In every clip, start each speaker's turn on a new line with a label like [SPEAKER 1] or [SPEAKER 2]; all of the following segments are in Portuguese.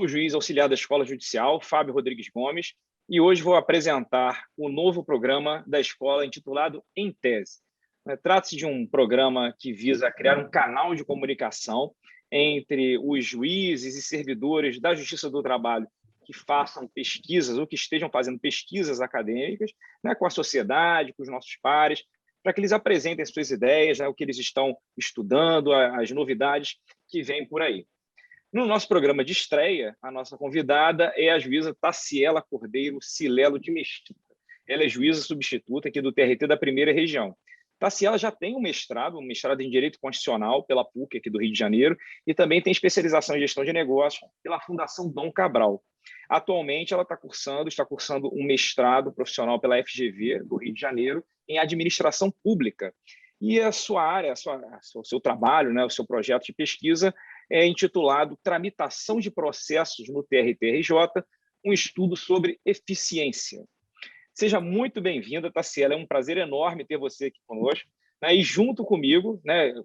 [SPEAKER 1] sou o juiz auxiliar da Escola Judicial, Fábio Rodrigues Gomes, e hoje vou apresentar o novo programa da escola intitulado Em Tese. Trata-se de um programa que visa criar um canal de comunicação entre os juízes e servidores da Justiça do Trabalho que façam pesquisas ou que estejam fazendo pesquisas acadêmicas, com a sociedade, com os nossos pares, para que eles apresentem suas ideias, o que eles estão estudando, as novidades que vêm por aí. No nosso programa de estreia, a nossa convidada é a juíza Taciela Cordeiro Cilelo de Mesquita. Ela é juíza substituta aqui do TRT da Primeira Região. Taciela já tem um mestrado em Direito Constitucional pela PUC aqui do Rio de Janeiro e também tem especialização em Gestão de Negócios pela Fundação Dom Cabral. Atualmente, ela está cursando um mestrado profissional pela FGV do Rio de Janeiro em Administração Pública. E a sua área, o seu trabalho, o seu projeto de pesquisa é intitulado Tramitação de Processos no TRT-RJ, um estudo sobre eficiência. Seja muito bem-vinda, Taciela. É um prazer enorme ter você aqui conosco. E junto comigo,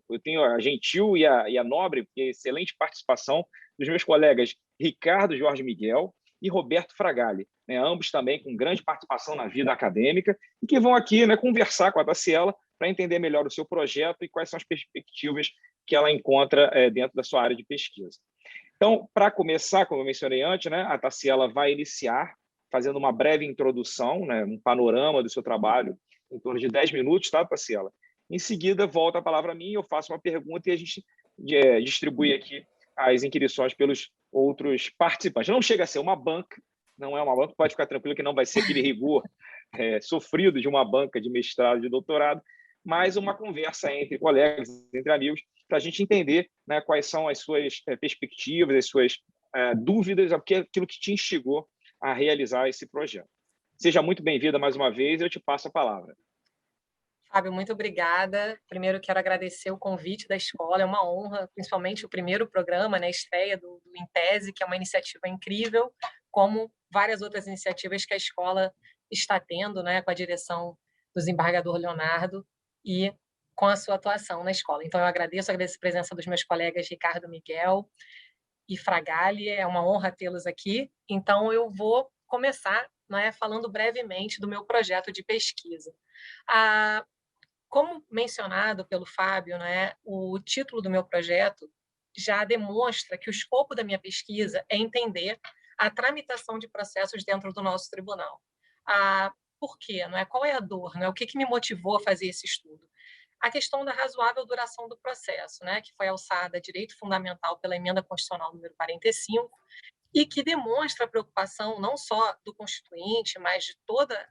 [SPEAKER 1] eu tenho a gentil e a nobre e excelente participação dos meus colegas Ricardo Jorge Miguel e Roberto Fragali, ambos também com grande participação na vida acadêmica e que vão aqui conversar com a Taciela para entender melhor o seu projeto e quais são as perspectivas que ela encontra dentro da sua área de pesquisa. Então, para começar, como eu mencionei antes, a Taciela vai iniciar fazendo uma breve introdução, um panorama do seu trabalho, em torno de 10 minutos, tá, Taciela? Em seguida, volta a palavra a mim, eu faço uma pergunta e a gente distribui aqui as inquirições pelos outros participantes. Não chega a ser uma banca, não é uma banca, pode ficar tranquilo que não vai ser aquele rigor sofrido de uma banca de mestrado, de doutorado, mas uma conversa entre colegas, entre amigos, para a gente entender quais são as suas perspectivas, as suas dúvidas, aquilo que te instigou a realizar esse projeto. Seja muito bem-vinda mais uma vez, eu te passo a palavra.
[SPEAKER 2] Fábio, muito obrigada. Primeiro, quero agradecer o convite da escola, é uma honra, principalmente o primeiro programa, a estreia do Em Tese, que é uma iniciativa incrível, como várias outras iniciativas que a escola está tendo, com a direção do desembargador Leonardo e com a sua atuação na escola. Então, eu agradeço a presença dos meus colegas Ricardo Miguel e Fragali, é uma honra tê-los aqui. Então, eu vou começar falando brevemente do meu projeto de pesquisa. Como mencionado pelo Fábio, o título do meu projeto já demonstra que o escopo da minha pesquisa é entender a tramitação de processos dentro do nosso tribunal. Por quê? Qual é a dor? O que me motivou a fazer esse estudo? A questão da razoável duração do processo, que foi alçada a direito fundamental pela Emenda Constitucional número 45, e que demonstra a preocupação não só do Constituinte, mas de toda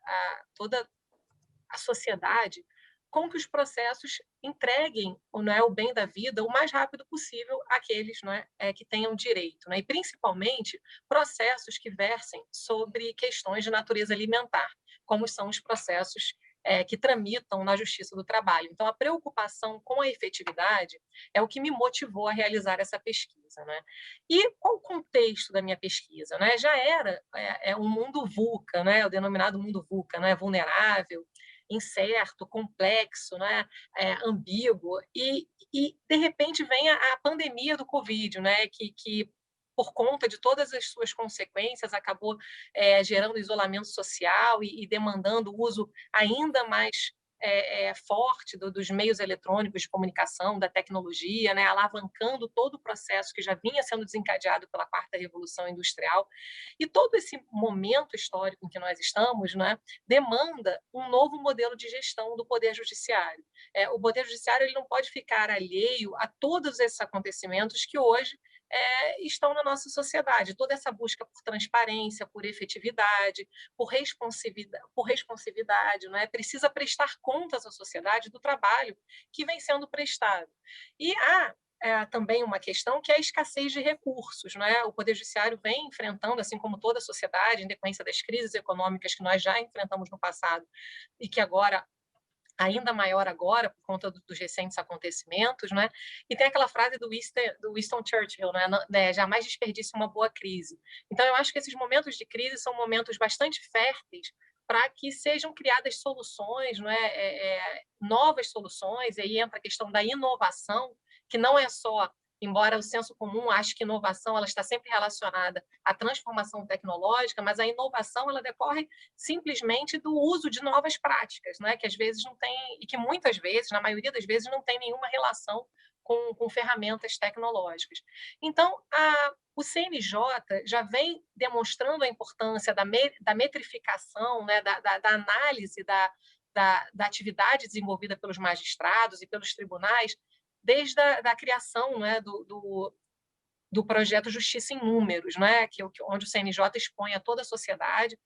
[SPEAKER 2] a sociedade, com que os processos entreguem o bem da vida o mais rápido possível àqueles que tenham direito. E, principalmente, processos que versem sobre questões de natureza alimentar, como são os processos que tramitam na Justiça do Trabalho. Então, a preocupação com a efetividade é o que me motivou a realizar essa pesquisa. E qual o contexto da minha pesquisa? Já era um mundo VUCA, o denominado mundo VUCA, vulnerável, incerto, complexo, ambíguo, e de repente vem a pandemia do Covid, que por conta de todas as suas consequências, acabou gerando isolamento social e demandando o uso ainda mais forte dos meios eletrônicos de comunicação, da tecnologia, alavancando todo o processo que já vinha sendo desencadeado pela quarta revolução industrial. E todo esse momento histórico em que nós estamos demanda um novo modelo de gestão do Poder Judiciário. O Poder Judiciário ele não pode ficar alheio a todos esses acontecimentos que hoje estão na nossa sociedade. Toda essa busca por transparência, por efetividade, por responsividade, precisa prestar contas à sociedade do trabalho que vem sendo prestado. E há também uma questão que é a escassez de recursos. O Poder Judiciário vem enfrentando, assim como toda a sociedade, em decorrência das crises econômicas que nós já enfrentamos no passado e que agora ainda maior agora, por conta dos recentes acontecimentos, E tem aquela frase do Winston Churchill, jamais desperdice uma boa crise. Então, eu acho que esses momentos de crise são momentos bastante férteis para que sejam criadas soluções, novas soluções, e aí entra a questão da inovação, que não é só embora o senso comum ache que inovação ela está sempre relacionada à transformação tecnológica, mas a inovação ela decorre simplesmente do uso de novas práticas, né? Que às vezes não tem, e que muitas vezes, na maioria das vezes, não tem nenhuma relação com ferramentas tecnológicas. Então, o CNJ já vem demonstrando a importância da metrificação, né? da análise da atividade desenvolvida pelos magistrados e pelos tribunais, desde a criação, né, do projeto Justiça em Números, né, onde o CNJ expõe a toda a sociedade,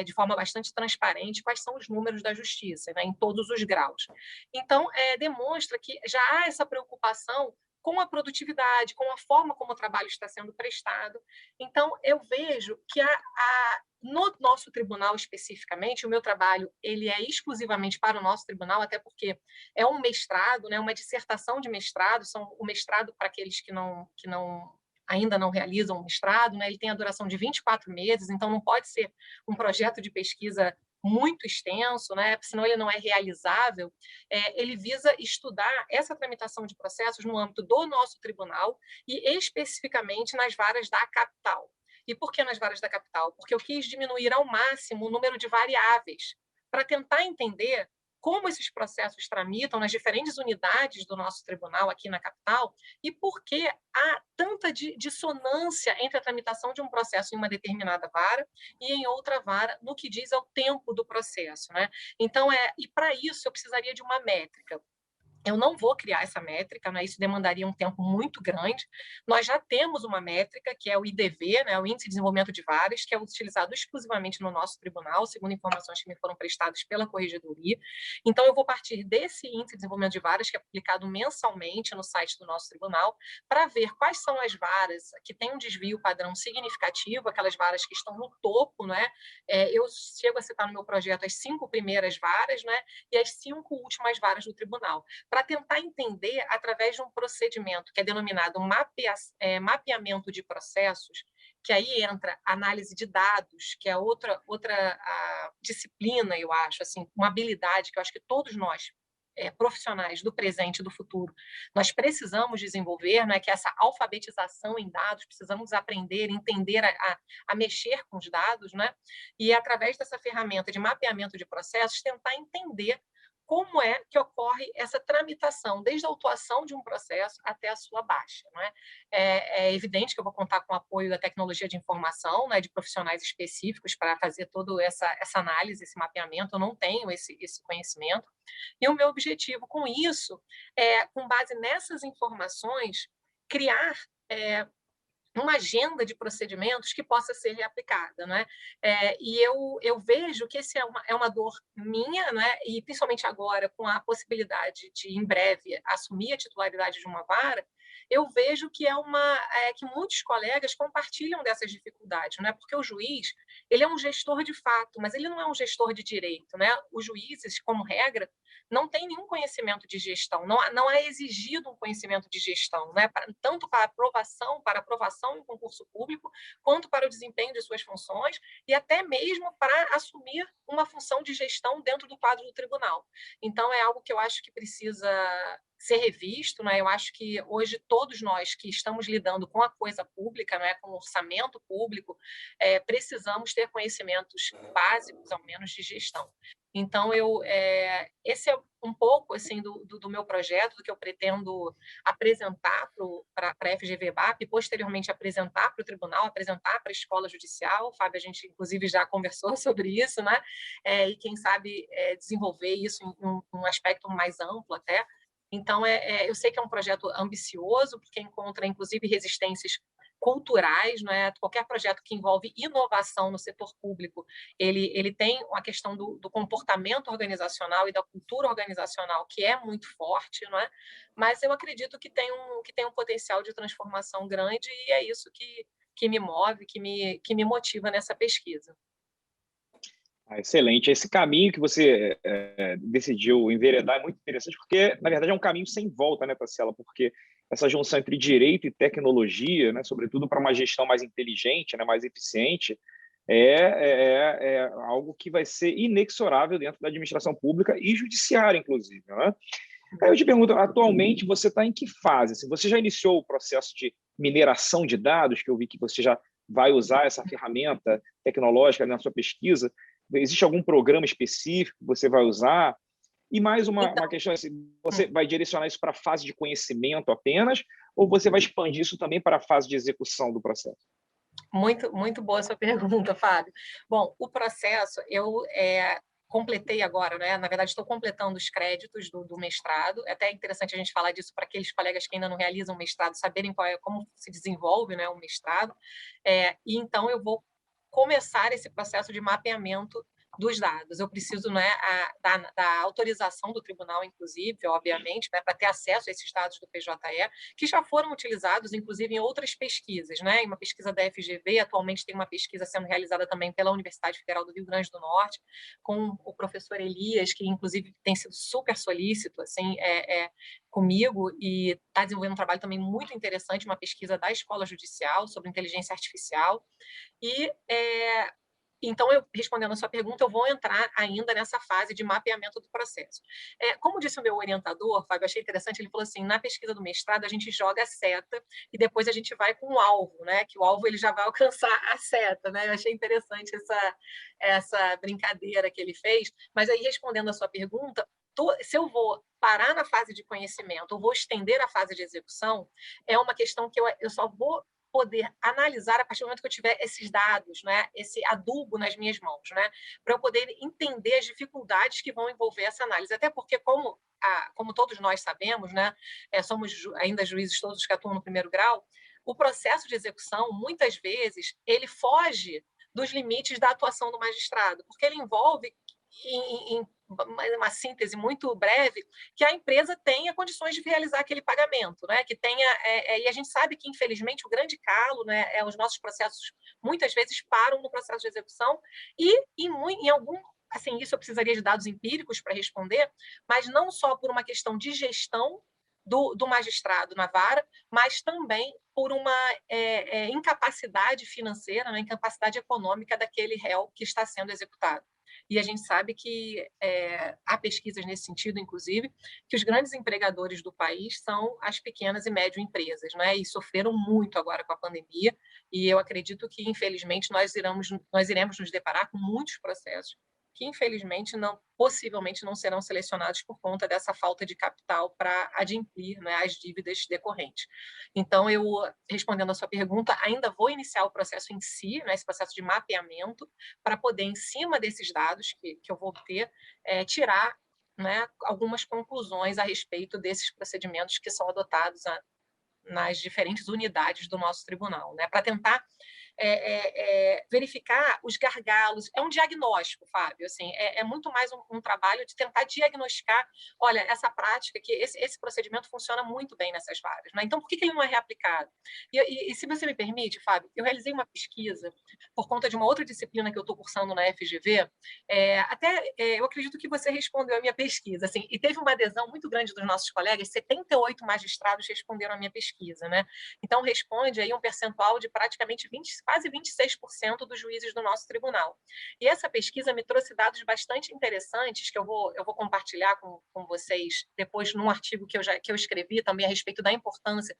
[SPEAKER 2] de forma bastante transparente, quais são os números da justiça, né, em todos os graus. Então, demonstra que já há essa preocupação com a produtividade, com a forma como o trabalho está sendo prestado. Então, eu vejo que no nosso tribunal especificamente, o meu trabalho ele é exclusivamente para o nosso tribunal, até porque é um mestrado, né, uma dissertação de mestrado, o mestrado para aqueles que ainda não realizam o mestrado, né, ele tem a duração de 24 meses, então não pode ser um projeto de pesquisa muito extenso, né, senão ele não é realizável. Ele visa estudar essa tramitação de processos no âmbito do nosso tribunal e especificamente nas varas da capital. E por que nas varas da capital? Porque eu quis diminuir ao máximo o número de variáveis para tentar entender como esses processos tramitam nas diferentes unidades do nosso tribunal aqui na capital e por que há tanta dissonância entre a tramitação de um processo em uma determinada vara e em outra vara no que diz ao tempo do processo, né? Então, e para isso eu precisaria de uma métrica. Eu não vou criar essa métrica, né? Isso demandaria um tempo muito grande. Nós já temos uma métrica, que é o IDV, né? O Índice de Desenvolvimento de Varas, que é utilizado exclusivamente no nosso tribunal, segundo informações que me foram prestadas pela Corregedoria. Então, eu vou partir desse Índice de Desenvolvimento de Varas, que é publicado mensalmente no site do nosso tribunal, para ver quais são as varas que têm um desvio padrão significativo, aquelas varas que estão no topo, né? Eu chego a citar no meu projeto as 5 primeiras varas, né? E as 5 últimas varas do tribunal, para tentar entender, através de um procedimento que é denominado mapeamento de processos, que aí entra análise de dados, que é outra disciplina, eu acho, assim, uma habilidade que eu acho que todos nós, profissionais do presente e do futuro, nós precisamos desenvolver, né, que é essa alfabetização em dados, precisamos aprender, entender a mexer com os dados, né, e através dessa ferramenta de mapeamento de processos, tentar entender como é que ocorre essa tramitação, desde a autuação de um processo até a sua baixa. Né? É evidente que eu vou contar com o apoio da tecnologia de informação, né, de profissionais específicos para fazer toda essa análise, esse mapeamento. Eu não tenho esse conhecimento. E o meu objetivo com isso é, com base nessas informações, criar uma agenda de procedimentos que possa ser reaplicada, né? E eu vejo que esse é uma dor minha, né? E principalmente agora, com a possibilidade de, em breve, assumir a titularidade de uma vara, eu vejo que que muitos colegas compartilham dessas dificuldades, né? Porque o juiz, ele é um gestor de fato, mas ele não é um gestor de direito, né? Os juízes, como regra, não têm nenhum conhecimento de gestão, não é exigido um conhecimento de gestão, né? Tanto para aprovação em concurso público, quanto para o desempenho de suas funções e até mesmo para assumir uma função de gestão dentro do quadro do tribunal. Então, é algo que eu acho que precisa ser revisto, né? Eu acho que hoje todos nós que estamos lidando com a coisa pública, né, com o orçamento público, precisamos ter conhecimentos básicos, ao menos, de gestão. Então, esse é um pouco assim do meu projeto, do que eu pretendo apresentar para a FGV-BAP e posteriormente apresentar para o tribunal, apresentar para a escola judicial. Fábio, a gente inclusive já conversou sobre isso, né? E quem sabe desenvolver isso em um aspecto mais amplo até. Então, eu sei que é um projeto ambicioso, porque encontra inclusive resistências culturais, não é? Qualquer projeto que envolve inovação no setor público, ele tem uma questão do comportamento organizacional e da cultura organizacional que é muito forte, não é? Mas eu acredito que tem um potencial de transformação grande e é isso que me move, que me motiva nessa pesquisa.
[SPEAKER 1] Excelente. Esse caminho que você decidiu enveredar é muito interessante, porque, na verdade, é um caminho sem volta, né, Tarsila? Porque essa junção entre direito e tecnologia, né, sobretudo para uma gestão mais inteligente, né, mais eficiente, é algo que vai ser inexorável dentro da administração pública e judiciária, inclusive. Né? Aí eu te pergunto, atualmente você está em que fase? Assim, você já iniciou o processo de mineração de dados, que eu vi que você já vai usar essa ferramenta tecnológica na sua pesquisa? Existe algum programa específico que você vai usar? E mais uma
[SPEAKER 2] Então,
[SPEAKER 1] questão, assim, você vai direcionar isso para a fase de conhecimento apenas, ou você vai expandir isso também para a fase de execução do processo?
[SPEAKER 2] muito boa essa pergunta, Fábio. Bom, o processo, eu completei agora, né? Na verdade, estou completando os créditos do mestrado. É até interessante a gente falar disso para aqueles colegas que ainda não realizam mestrado, saberem como se desenvolve, né, o mestrado. E então eu vou começar esse processo de mapeamento dos dados. Eu preciso, né, da autorização do tribunal, inclusive, obviamente, né, para ter acesso a esses dados do PJE, que já foram utilizados, inclusive, em outras pesquisas. Né? Em uma pesquisa da FGV, atualmente tem uma pesquisa sendo realizada também pela Universidade Federal do Rio Grande do Norte, com o professor Elias, que, inclusive, tem sido super solícito assim, comigo, e está desenvolvendo um trabalho também muito interessante, uma pesquisa da Escola Judicial sobre inteligência artificial. E então, respondendo a sua pergunta, eu vou entrar ainda nessa fase de mapeamento do processo. Como disse o meu orientador, Fábio, achei interessante, ele falou assim, na pesquisa do mestrado, a gente joga a seta e depois a gente vai com o alvo, né? Que o alvo ele já vai alcançar a seta, né? Eu achei interessante essa brincadeira que ele fez. Mas aí, respondendo a sua pergunta, se eu vou parar na fase de conhecimento ou vou estender a fase de execução, é uma questão que eu só vou poder analisar a partir do momento que eu tiver esses dados, né, esse adubo nas minhas mãos, né, para eu poder entender as dificuldades que vão envolver essa análise. Até porque, como todos nós sabemos, né, somos ainda juízes todos que atuam no primeiro grau, o processo de execução, muitas vezes, ele foge dos limites da atuação do magistrado, porque ele envolve, em uma síntese muito breve, que a empresa tenha condições de realizar aquele pagamento, né? Que tenha, e a gente sabe que, infelizmente, o grande calo, né, os nossos processos muitas vezes param no processo de execução e em algum, assim, isso eu precisaria de dados empíricos para responder, mas não só por uma questão de gestão do magistrado na vara, mas também por uma incapacidade financeira, uma incapacidade econômica daquele réu que está sendo executado. E a gente sabe que há pesquisas nesse sentido, inclusive, que os grandes empregadores do país são as pequenas e médias empresas, né? E sofreram muito agora com a pandemia. E eu acredito que, infelizmente, nós iremos nos deparar com muitos processos que, infelizmente, possivelmente não serão selecionados por conta dessa falta de capital para adimplir, né, as dívidas decorrentes. Então, eu, respondendo a sua pergunta, ainda vou iniciar o processo em si, né, esse processo de mapeamento, para poder, em cima desses dados que eu vou obter, tirar, né, algumas conclusões a respeito desses procedimentos que são adotados nas diferentes unidades do nosso tribunal, né, para tentar verificar os gargalos. É um diagnóstico, Fábio. Assim, muito mais um trabalho de tentar diagnosticar, olha, essa prática, que esse procedimento funciona muito bem nessas varas. Né? Então, por que ele não é reaplicado? E se você me permite, Fábio, eu realizei uma pesquisa por conta de uma outra disciplina que eu estou cursando na FGV. Eu acredito que você respondeu a minha pesquisa. Assim, e teve uma adesão muito grande dos nossos colegas, 78 magistrados responderam a minha pesquisa. Né? Então, responde aí um percentual de praticamente quase 26% dos juízes do nosso tribunal. E essa pesquisa me trouxe dados bastante interessantes que eu vou compartilhar com vocês depois num artigo que eu escrevi também a respeito da importância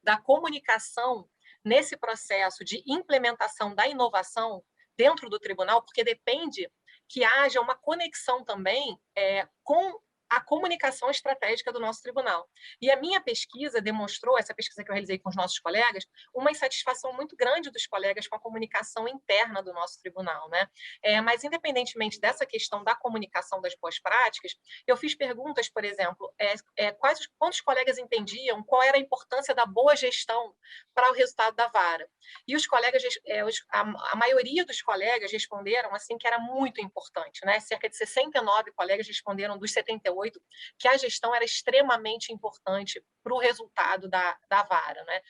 [SPEAKER 2] da comunicação nesse processo de implementação da inovação dentro do tribunal, porque depende que haja uma conexão também com a comunicação estratégica do nosso tribunal. E a minha pesquisa demonstrou, essa pesquisa que eu realizei com os nossos colegas, uma insatisfação muito grande dos colegas com a comunicação interna do nosso tribunal. Né? Mas, independentemente dessa questão da comunicação das boas práticas, eu fiz perguntas, por exemplo, quantos colegas entendiam qual era a importância da boa gestão para o resultado da vara. E os colegas, a maioria dos colegas responderam assim que era muito importante. Né? Cerca de 69 colegas responderam dos 78 que a gestão era extremamente importante para o resultado da vara. Né?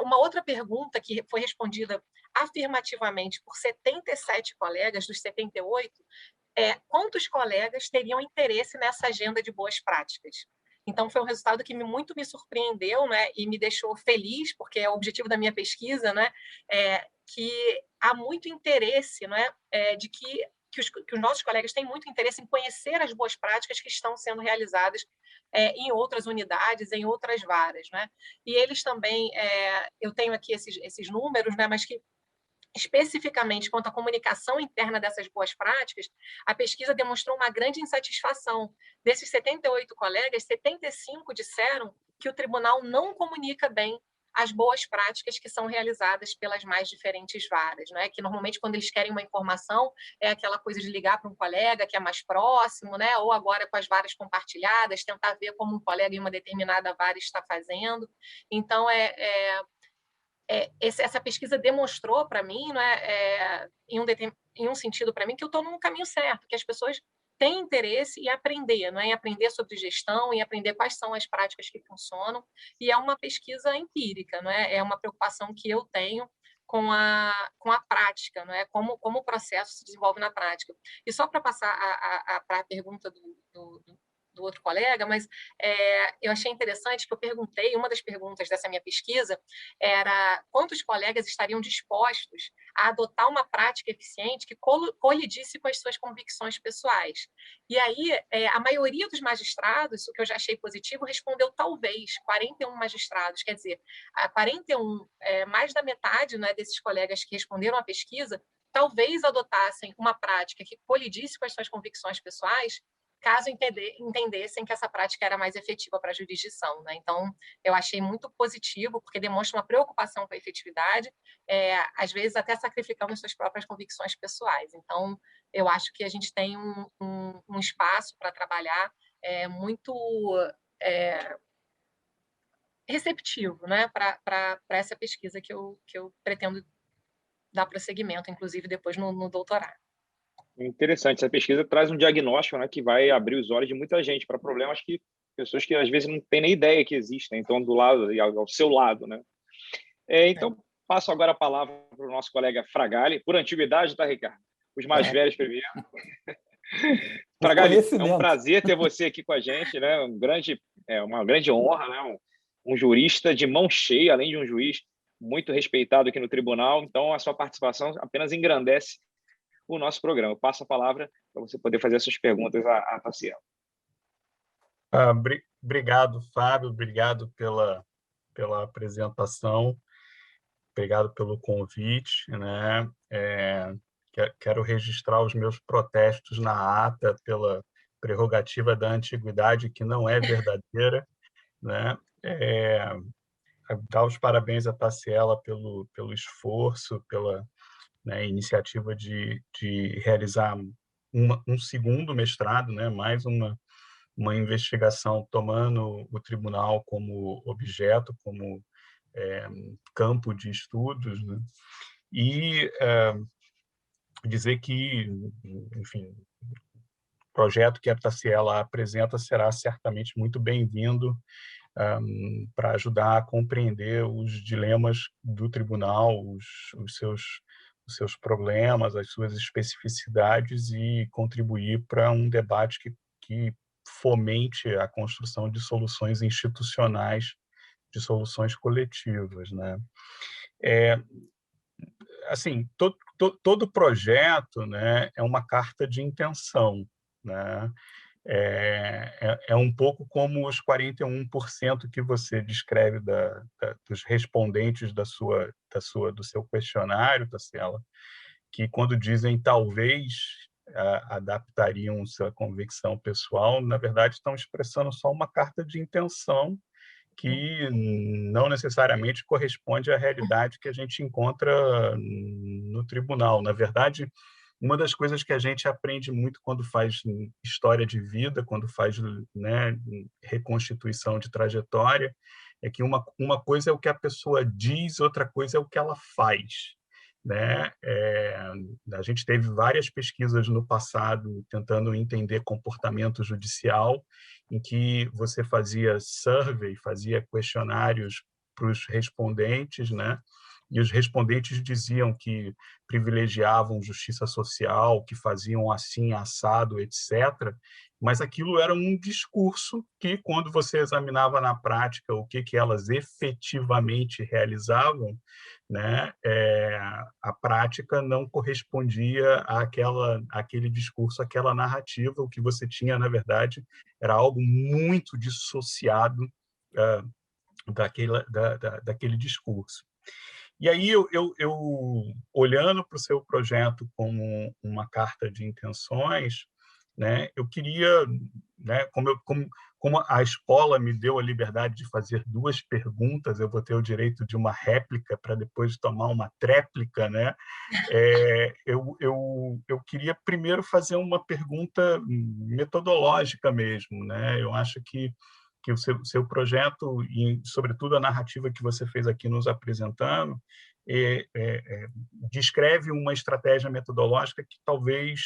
[SPEAKER 2] Uma outra pergunta que foi respondida afirmativamente por 77 colegas dos 78 quantos colegas teriam interesse nessa agenda de boas práticas? Então, foi um resultado que muito me surpreendeu, né, e me deixou feliz, porque é o objetivo da minha pesquisa, né, que há muito interesse, né, de que que os nossos colegas têm muito interesse em conhecer as boas práticas que estão sendo realizadas em outras unidades, em outras varas, né? E eles também, eu tenho aqui esses números, né? Mas que especificamente quanto à comunicação interna dessas boas práticas, a pesquisa demonstrou uma grande insatisfação. Desses 78 colegas, 75 disseram que o tribunal não comunica bem as boas práticas que são realizadas pelas mais diferentes varas, né? Que normalmente quando eles querem uma informação é aquela coisa de ligar para um colega que é mais próximo, né? Ou agora com as varas compartilhadas, tentar ver como um colega em uma determinada vara está fazendo. Então, essa pesquisa demonstrou para mim, né, em um sentido para mim, que eu estou no caminho certo, que as pessoas têm interesse em aprender, né, em aprender sobre gestão, em aprender quais são as práticas que funcionam, e é uma pesquisa empírica, né, é uma preocupação que eu tenho com a prática, né, como o processo se desenvolve na prática. E só para passar para a pergunta do outro colega, mas eu achei interessante que eu perguntei, uma das perguntas dessa minha pesquisa era quantos colegas estariam dispostos a adotar uma prática eficiente que colidisse com as suas convicções pessoais. E aí, a maioria dos magistrados, o que eu já achei positivo, respondeu talvez, 41 magistrados, quer dizer, 41, mais da metade, né, desses colegas que responderam à pesquisa, talvez adotassem uma prática que colidisse com as suas convicções pessoais, caso entendessem que essa prática era mais efetiva para a jurisdição, né? Então, eu achei muito positivo, porque demonstra uma preocupação com a efetividade, às vezes até sacrificando suas próprias convicções pessoais. Então, eu acho que a gente tem um espaço para trabalhar muito receptivo, né, para essa pesquisa que eu pretendo dar prosseguimento, inclusive depois no doutorado.
[SPEAKER 1] Interessante, essa pesquisa traz um diagnóstico, né, que vai abrir os olhos de muita gente para problemas que pessoas que às vezes não têm nem ideia que existem, então do lado e ao seu lado, né? Então, passo agora a palavra para o nosso colega Fragale, por antiguidade, tá, Ricardo? Os mais velhos primeiro. Fragale, é um prazer ter você aqui com a gente, né? Uma grande honra, né? Um jurista de mão cheia, além de um juiz muito respeitado aqui no tribunal. Então, a sua participação apenas engrandece o nosso programa. Eu passo a palavra para você poder fazer essas perguntas à Taciela.
[SPEAKER 3] Obrigado, Fábio. Obrigado pela apresentação. Obrigado pelo convite, né? Quero registrar os meus protestos na ata pela prerrogativa da antiguidade, que não é verdadeira, né? Dar os parabéns à Taciela pelo esforço, pela, né, iniciativa de realizar um segundo mestrado, né? Mais uma investigação tomando o tribunal como objeto, como campo de estudos, né? E dizer que, enfim, o projeto que a Taciela apresenta será certamente muito bem-vindo para ajudar a compreender os dilemas do tribunal, os seus problemas, as suas especificidades e contribuir para um debate que fomente a construção de soluções institucionais, de soluções coletivas, né? Assim, todo projeto, né, é uma carta de intenção, né? É um pouco como os 41% que você descreve dos respondentes do seu questionário, Taciela, que quando dizem talvez adaptariam sua convicção pessoal, na verdade estão expressando só uma carta de intenção que não necessariamente corresponde à realidade que a gente encontra no tribunal. Na verdade, uma das coisas que a gente aprende muito quando faz história de vida, quando faz, né, reconstituição de trajetória, é que uma coisa é o que a pessoa diz, outra coisa é o que ela faz, né? A gente teve várias pesquisas no passado tentando entender comportamento judicial, em que você fazia survey, fazia questionários para os respondentes, né? E os respondentes diziam que privilegiavam justiça social, que faziam assim, assado, etc. Mas aquilo era um discurso que, quando você examinava na prática o que elas efetivamente realizavam, né, a prática não correspondia àquele discurso, àquela narrativa. O que você tinha, na verdade, era algo muito dissociado daquele discurso. E aí, olhando para o seu projeto como uma carta de intenções, né, eu queria, né, como a escola me deu a liberdade de fazer 2 perguntas, eu vou ter o direito de uma réplica para depois tomar uma tréplica, né? Eu queria primeiro fazer uma pergunta metodológica mesmo, né? Eu acho que o seu projeto, e sobretudo a narrativa que você fez aqui nos apresentando, descreve uma estratégia metodológica que talvez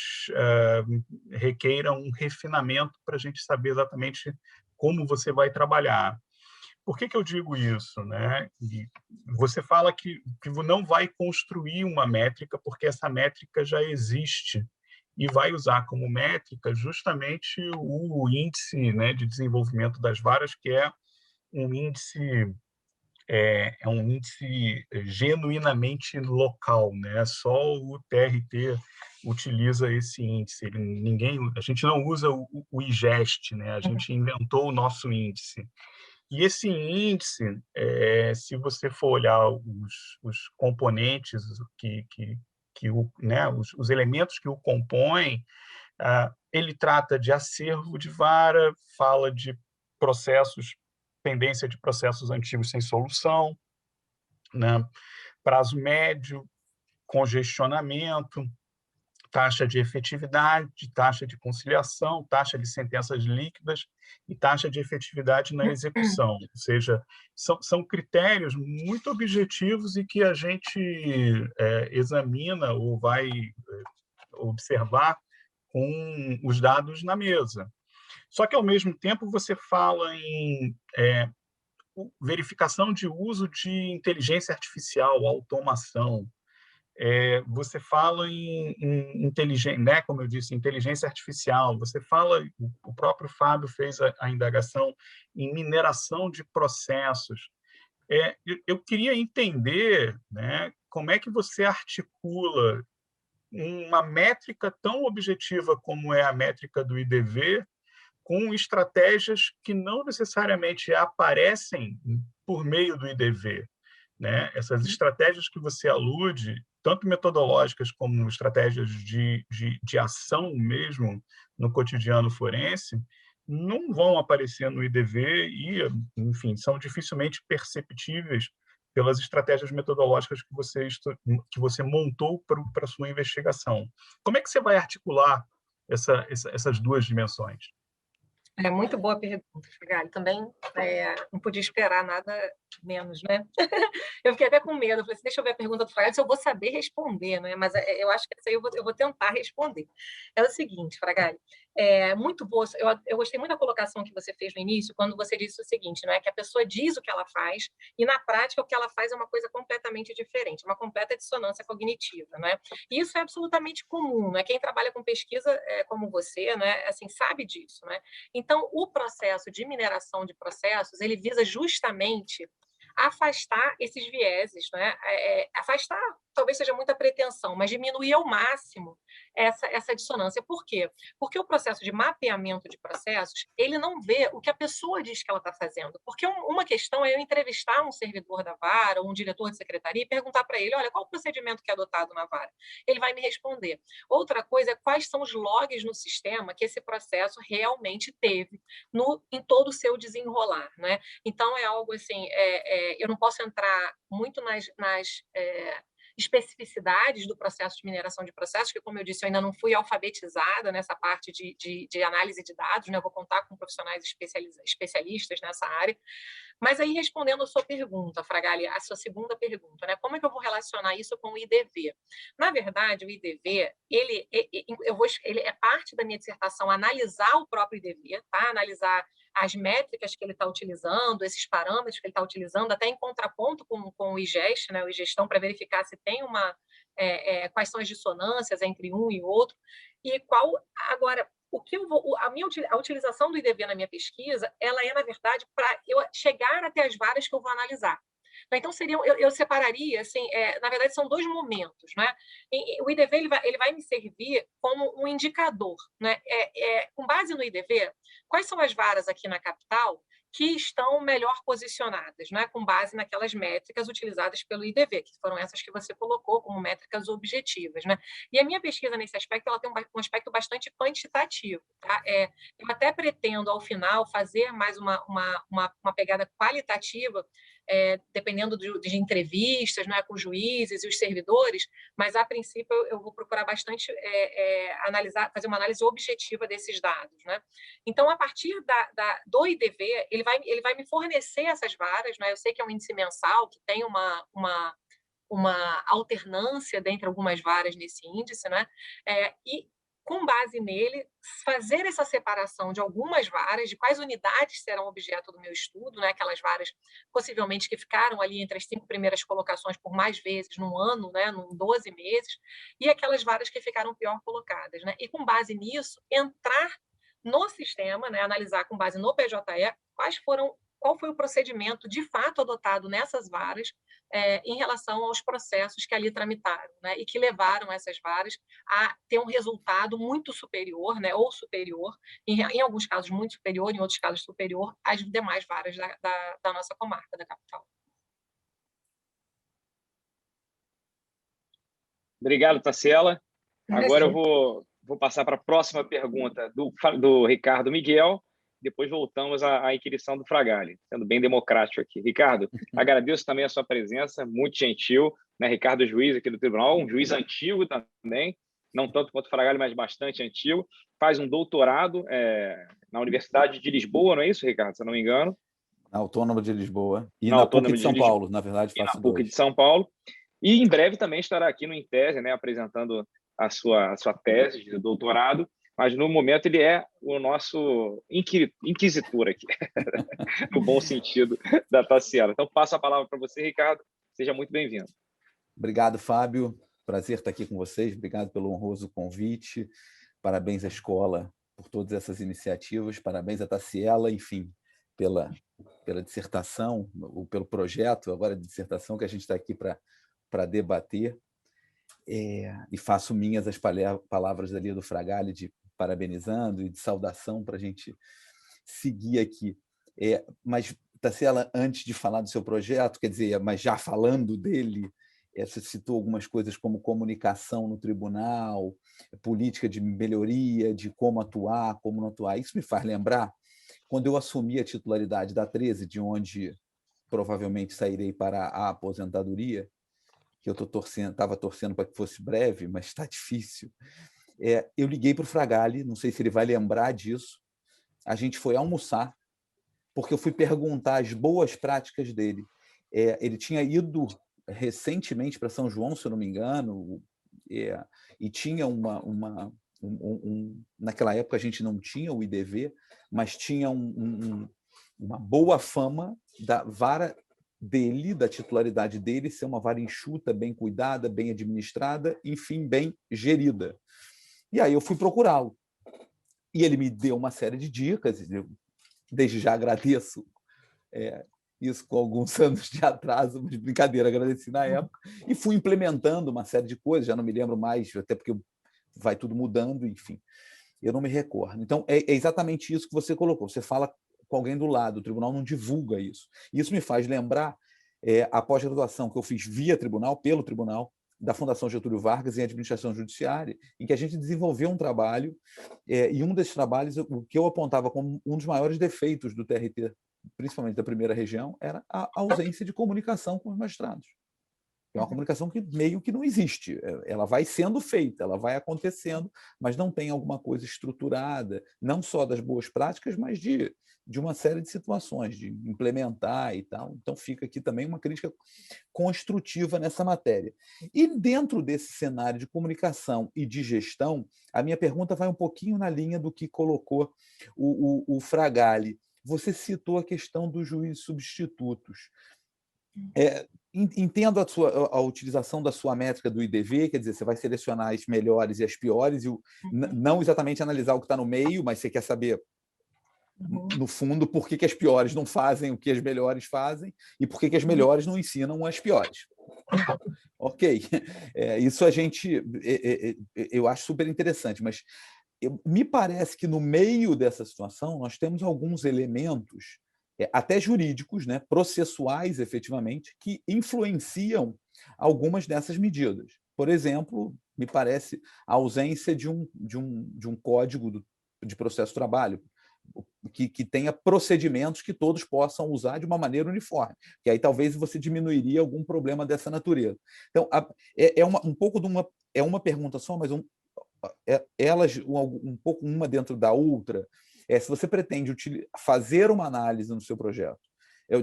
[SPEAKER 3] requeira um refinamento para a gente saber exatamente como você vai trabalhar. Por que eu digo isso, né? E você fala que não vai construir uma métrica, porque essa métrica já existe, e vai usar como métrica justamente o índice, né, de desenvolvimento das varas, que é um índice um índice genuinamente local, né? Só o TRT utiliza esse índice. A gente não usa o IGEST, né? A gente inventou o nosso índice. E esse índice, se você for olhar os componentes né, os elementos que o compõem, ele trata de acervo de vara, fala de processos, pendência de processos antigos sem solução, né, prazo médio, congestionamento, taxa de efetividade, taxa de conciliação, taxa de sentenças líquidas e taxa de efetividade na execução. Ou seja, são critérios muito objetivos e que a gente examina ou vai observar com os dados na mesa. Só que, ao mesmo tempo, você fala em verificação de uso de inteligência artificial, automação. Você fala em inteligência, né, como eu disse, inteligência artificial. Você fala, o próprio Fábio fez a indagação em mineração de processos. Eu queria entender, né, como é que você articula uma métrica tão objetiva como é a métrica do IDV com estratégias que não necessariamente aparecem por meio do IDV, né? Essas estratégias que você alude, tanto metodológicas como estratégias de ação mesmo no cotidiano forense, não vão aparecer no IDV e, enfim, são dificilmente perceptíveis pelas estratégias metodológicas que você montou para a sua investigação. Como é que você vai articular essas 2 dimensões?
[SPEAKER 2] É muito boa pergunta, Figali. Também não podia esperar nada menos, né? Eu fiquei até com medo. Falei assim, deixa eu ver a pergunta do Fragalho, se eu vou saber responder, né? Mas eu acho que essa aí eu vou tentar responder. É o seguinte, Fragalho, muito boa. Eu gostei muito da colocação que você fez no início, quando você disse o seguinte, não é que a pessoa diz o que ela faz e, na prática, o que ela faz é uma coisa completamente diferente, uma completa dissonância cognitiva, né? E isso é absolutamente comum, né? Quem trabalha com pesquisa como você, né, assim, sabe disso, né? Então, o processo de mineração de processos, ele visa justamente afastar esses vieses, né? Afastar, talvez seja muita pretensão, mas diminuir ao máximo essa dissonância. Por quê? Porque o processo de mapeamento de processos, ele não vê o que a pessoa diz que ela está fazendo. Porque uma questão é eu entrevistar um servidor da vara ou um diretor de secretaria e perguntar para ele, olha, qual o procedimento que é adotado na vara? Ele vai me responder. Outra coisa é quais são os logs no sistema que esse processo realmente teve em todo o seu desenrolar, né? Então, é algo assim, eu não posso entrar muito nas especificidades do processo de mineração de processos, que, como eu disse, eu ainda não fui alfabetizada nessa parte de análise de dados, né? Eu vou contar com profissionais especialistas nessa área. Mas aí, respondendo a sua pergunta, Fragali, a sua segunda pergunta, né? Como é que eu vou relacionar isso com o IDV? Na verdade, o IDV, ele é parte da minha dissertação analisar o próprio IDV, tá? Analisar as métricas que ele está utilizando, esses parâmetros que ele está utilizando, até em contraponto com o IGEST, né, o IGESTão, para verificar se tem quais são as dissonâncias entre um e outro, e qual... Agora, a utilização do IDV na minha pesquisa, ela é, na verdade, para eu chegar até as varas que eu vou analisar. Então, eu separaria, assim, na verdade, são dois momentos. Né? O IDV ele vai me servir como um indicador. Né? Com base no IDV, quais são as varas aqui na capital que estão melhor posicionadas, né, com base naquelas métricas utilizadas pelo IDV, que foram essas que você colocou como métricas objetivas. Né? E a minha pesquisa nesse aspecto ela tem um aspecto bastante quantitativo. Tá? Eu até pretendo, ao final, fazer mais uma pegada qualitativa, dependendo de entrevistas, né, com juízes e os servidores, mas, a princípio, eu vou procurar bastante fazer uma análise objetiva desses dados. Né? Então, a partir do IDV, ele vai me fornecer essas varas. Né? Eu sei que é um índice mensal, que tem uma alternância dentre algumas varas nesse índice, né? E, com base nele, fazer essa separação de algumas varas, de quais unidades serão objeto do meu estudo, né? Aquelas varas, possivelmente, que ficaram ali entre as 5 primeiras colocações por mais vezes num ano, né? Num 12 meses, e aquelas varas que ficaram pior colocadas. Né? E, com base nisso, entrar no sistema, né? Analisar com base no PJE qual foi o procedimento de fato adotado nessas varas em relação aos processos que ali tramitaram, né, e que levaram essas varas a ter um resultado muito superior, né, ou superior, em alguns casos muito superior, em outros casos superior, às demais varas da nossa comarca, da capital.
[SPEAKER 1] Obrigado, Taciela. Agora eu vou passar para a próxima pergunta do Ricardo Miguel. Depois voltamos à inquirição do Fragale, sendo bem democrático aqui. Ricardo, agradeço também a sua presença, muito gentil. Né? Ricardo, juiz aqui do tribunal, um juiz antigo também, não tanto quanto o Fragale, mas bastante antigo. Faz um doutorado na Universidade de Lisboa, não é isso, Ricardo? Se eu não me engano.
[SPEAKER 4] Na Autônoma de Lisboa. E na PUC de São Paulo, na verdade, faço
[SPEAKER 1] na PUC de São Paulo. E em breve também estará aqui no Intese, né, apresentando a sua tese de doutorado. Mas, no momento, ele é o nosso inquisitor aqui, no bom sentido da Taciela. Então, passo a palavra para você, Ricardo. Seja muito bem-vindo.
[SPEAKER 4] Obrigado, Fábio. Prazer estar aqui com vocês. Obrigado pelo honroso convite. Parabéns à escola por todas essas iniciativas. Parabéns à Taciela, enfim, pela dissertação, ou pelo projeto agora de dissertação que a gente está aqui para debater. E faço minhas as palavras ali do Fragale de parabenizando e de saudação para a gente seguir aqui. Mas, Taciela, antes de falar do seu projeto, quer dizer, mas já falando dele, você citou algumas coisas como comunicação no tribunal, política de melhoria, de como atuar, como não atuar. Isso me faz lembrar, quando eu assumi a titularidade da 13, de onde provavelmente sairei para a aposentadoria, que eu estava torcendo para que fosse breve, mas está difícil. Eu liguei para o Fragale, não sei se ele vai lembrar disso. A gente foi almoçar, porque eu fui perguntar as boas práticas dele. Ele tinha ido recentemente para São João, se eu não me engano, e tinha naquela época a gente não tinha o IDV, mas tinha uma boa fama da vara dele, da titularidade dele, ser uma vara enxuta, bem cuidada, bem administrada, enfim, bem gerida. E aí eu fui procurá-lo. E ele me deu uma série de dicas, eu desde já agradeço isso com alguns anos de atraso, mas brincadeira, agradeci na época, e fui implementando uma série de coisas, já não me lembro mais, até porque vai tudo mudando, enfim, eu não me recordo. Então, é exatamente isso que você colocou, você fala com alguém do lado, o tribunal não divulga isso. Isso me faz lembrar a pós-graduação que eu fiz via tribunal, pelo tribunal, da Fundação Getúlio Vargas em Administração Judiciária, em que a gente desenvolveu um trabalho, e um desses trabalhos, o que eu apontava como um dos maiores defeitos do TRT, principalmente da primeira região, era a ausência de comunicação com os magistrados. É uma comunicação que meio que não existe. Ela vai sendo feita, ela vai acontecendo, mas não tem alguma coisa estruturada, não só das boas práticas, mas de uma série de situações, de implementar e tal. Então, fica aqui também uma crítica construtiva nessa matéria. E dentro desse cenário de comunicação e de gestão, a minha pergunta vai um pouquinho na linha do que colocou o Fragale. Você citou a questão dos juízes substitutos. Entendo a utilização da sua métrica do IDV, quer dizer, você vai selecionar as melhores e as piores, e não exatamente analisar o que está no meio, mas você quer saber no fundo, por que as piores não fazem o que as melhores fazem e por que as melhores não ensinam as piores. Ok, isso eu acho super interessante, mas me parece que no meio dessa situação nós temos alguns elementos, até jurídicos, né, processuais, efetivamente, que influenciam algumas dessas medidas. Por exemplo, me parece a ausência de um código de processo de trabalho que tenha procedimentos que todos possam usar de uma maneira uniforme, que aí talvez você diminuiria algum problema dessa natureza. Então, um pouco de uma pergunta só, mas elas um pouco uma dentro da outra. Se você pretende fazer uma análise no seu projeto,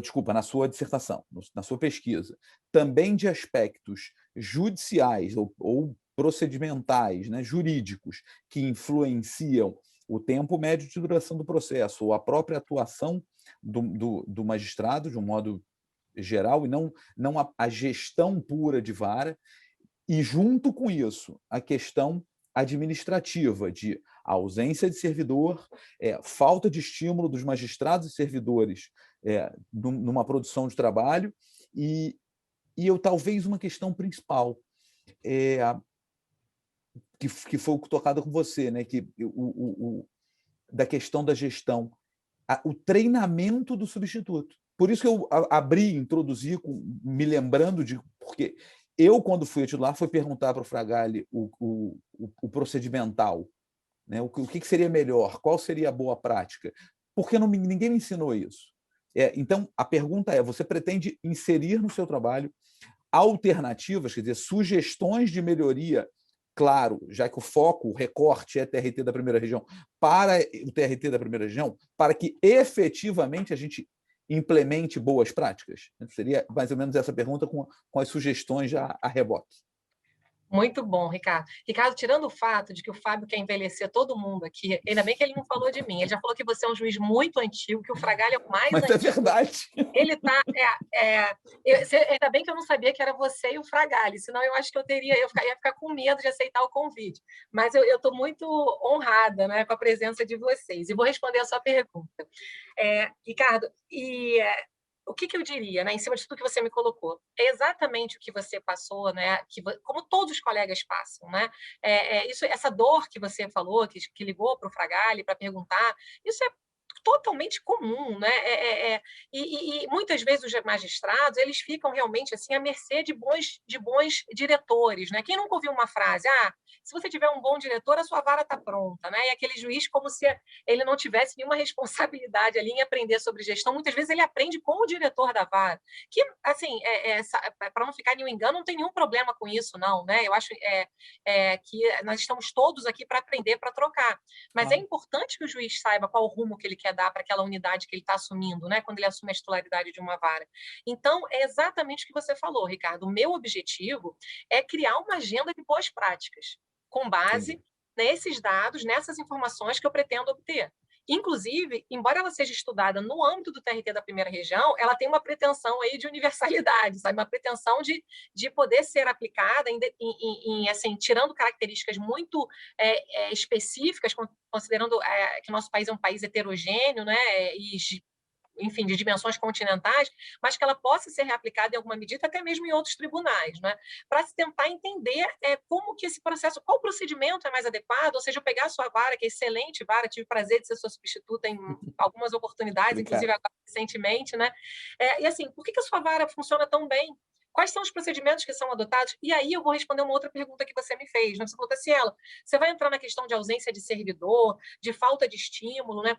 [SPEAKER 4] desculpa, na sua dissertação, na sua pesquisa, também de aspectos judiciais ou procedimentais, né, jurídicos, que influenciam o tempo médio de duração do processo ou a própria atuação do magistrado, de um modo geral, e não a gestão pura de vara, e, junto com isso, a questão administrativa de ausência de servidor, falta de estímulo dos magistrados e servidores numa produção de trabalho, e talvez uma questão principal, que foi tocada com você, né? Da questão da gestão, o treinamento do substituto. Por isso que eu introduzi, me lembrando porque eu, quando fui titular, fui perguntar para o Fragale o procedimental, né? O que seria melhor, qual seria a boa prática, porque ninguém me ensinou isso. Então, a pergunta é, você pretende inserir no seu trabalho alternativas, quer dizer, sugestões de melhoria, claro, já que o recorte é TRT da primeira região, para o TRT da primeira região, para que efetivamente a gente implemente boas práticas? Seria mais ou menos essa pergunta com as sugestões já a reboque.
[SPEAKER 2] Muito bom, Ricardo. Ricardo, tirando o fato de que o Fábio quer envelhecer todo mundo aqui, ainda bem que ele não falou de mim. Ele já falou que você é um juiz muito antigo, que o Fragalho é o mais antigo.
[SPEAKER 4] Mas é verdade.
[SPEAKER 2] Ele está... ainda bem que eu não sabia que era você e o Fragalho, senão eu acho que eu ia ficar com medo de aceitar o convite. Mas eu estou muito honrada, né, com a presença de vocês. E vou responder a sua pergunta. Ricardo, o que eu diria, né, em cima de tudo que você me colocou? É exatamente o que você passou, né, como todos os colegas passam, né? Essa dor que você falou, que ligou para o Fragale para perguntar, isso é totalmente comum, né? E muitas vezes os magistrados eles ficam realmente assim à mercê de bons diretores, né? Quem nunca ouviu uma frase: se você tiver um bom diretor, a sua vara está pronta, né? E aquele juiz como se ele não tivesse nenhuma responsabilidade ali em aprender sobre gestão. Muitas vezes ele aprende com o diretor da vara, que assim, para não ficar nenhum engano, não tem nenhum problema com isso, não, né? Eu acho que nós estamos todos aqui para aprender, para trocar, mas é importante que o juiz saiba qual o rumo que ele quer dar para aquela unidade que ele está assumindo, né? Quando ele assume a titularidade de uma vara. Então, é exatamente o que você falou, Ricardo. O meu objetivo é criar uma agenda de boas práticas, com base nesses dados, nessas informações que eu pretendo obter. Inclusive, embora ela seja estudada no âmbito do TRT da primeira região, ela tem uma pretensão aí de universalidade, sabe? Uma pretensão de poder ser aplicada assim, tirando características muito específicas, considerando que o nosso país é um país heterogêneo, né? Enfim, de dimensões continentais, mas que ela possa ser reaplicada em alguma medida, até mesmo em outros tribunais, né? Para se tentar entender como que esse processo, qual procedimento é mais adequado, ou seja, eu pegar a sua vara, que é excelente vara, tive o prazer de ser sua substituta em algumas oportunidades, inclusive agora recentemente, né? E assim, por que a sua vara funciona tão bem? Quais são os procedimentos que são adotados? E aí eu vou responder uma outra pergunta que você me fez, né? Você falou, Tacielo, você vai entrar na questão de ausência de servidor, de falta de estímulo, né?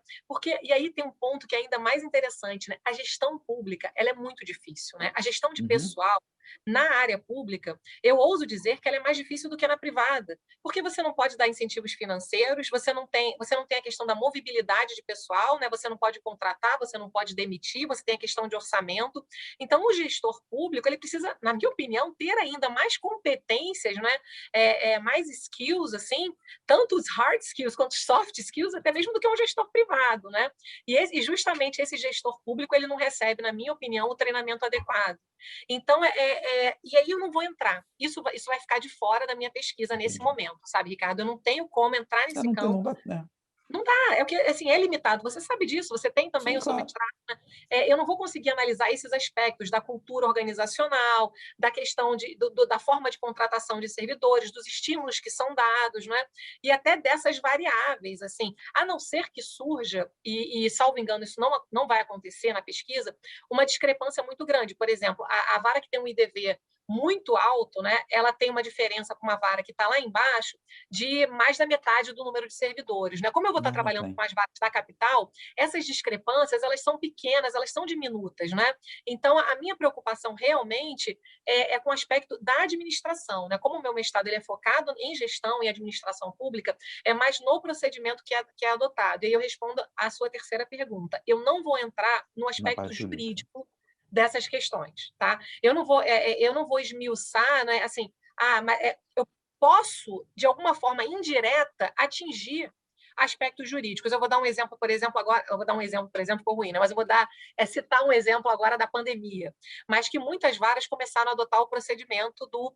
[SPEAKER 2] E aí tem um ponto que é ainda mais interessante, né? A gestão pública, ela é muito difícil, né? A gestão de pessoal na área pública, eu ouso dizer que ela é mais difícil do que na privada, porque você não pode dar incentivos financeiros, você não tem a questão da movibilidade de pessoal, né? Você não pode contratar, você não pode demitir, você tem a questão de orçamento. Então, o gestor público, ele precisa, na minha opinião, ter ainda mais competências, né? Mais skills, assim, tanto os hard skills quanto os soft skills, até mesmo do que um gestor privado, né? E justamente esse gestor público, ele não recebe, na minha opinião, o treinamento adequado. Então, e aí eu não vou entrar. Isso vai ficar de fora da minha pesquisa nesse momento, sabe, Ricardo? Eu não tenho como entrar nesse campo. Não dá, é o que assim, é limitado. Você sabe disso, você tem também
[SPEAKER 4] Sim,
[SPEAKER 2] o seu
[SPEAKER 4] claro.
[SPEAKER 2] mestrado, né? Eu não vou conseguir analisar esses aspectos da cultura organizacional, da questão da forma de contratação de servidores, dos estímulos que são dados, né? E até dessas variáveis, assim, a não ser que surja, salvo engano, isso não vai acontecer na pesquisa, uma discrepância muito grande. Por exemplo, a vara que tem um IDV muito alto, né, ela tem uma diferença com uma vara que está lá embaixo de mais da metade do número de servidores, né? Como eu vou estar trabalhando com as varas da capital, essas discrepâncias elas são pequenas, elas são diminutas, né? Então a minha preocupação realmente é com o aspecto da administração, né? Como o meu mestrado ele é focado em gestão e administração pública, é mais no procedimento que é adotado. E aí eu respondo à sua terceira pergunta. Eu não vou entrar no aspecto jurídico dessas questões, tá? Eu não vou esmiuçar, né? Assim, mas eu posso, de alguma forma indireta, atingir aspectos jurídicos. Eu vou dar um exemplo, por exemplo, agora, eu vou dar um exemplo, por exemplo, ficou ruim, né? Mas eu vou citar um exemplo agora da pandemia, mas que muitas varas começaram a adotar o procedimento do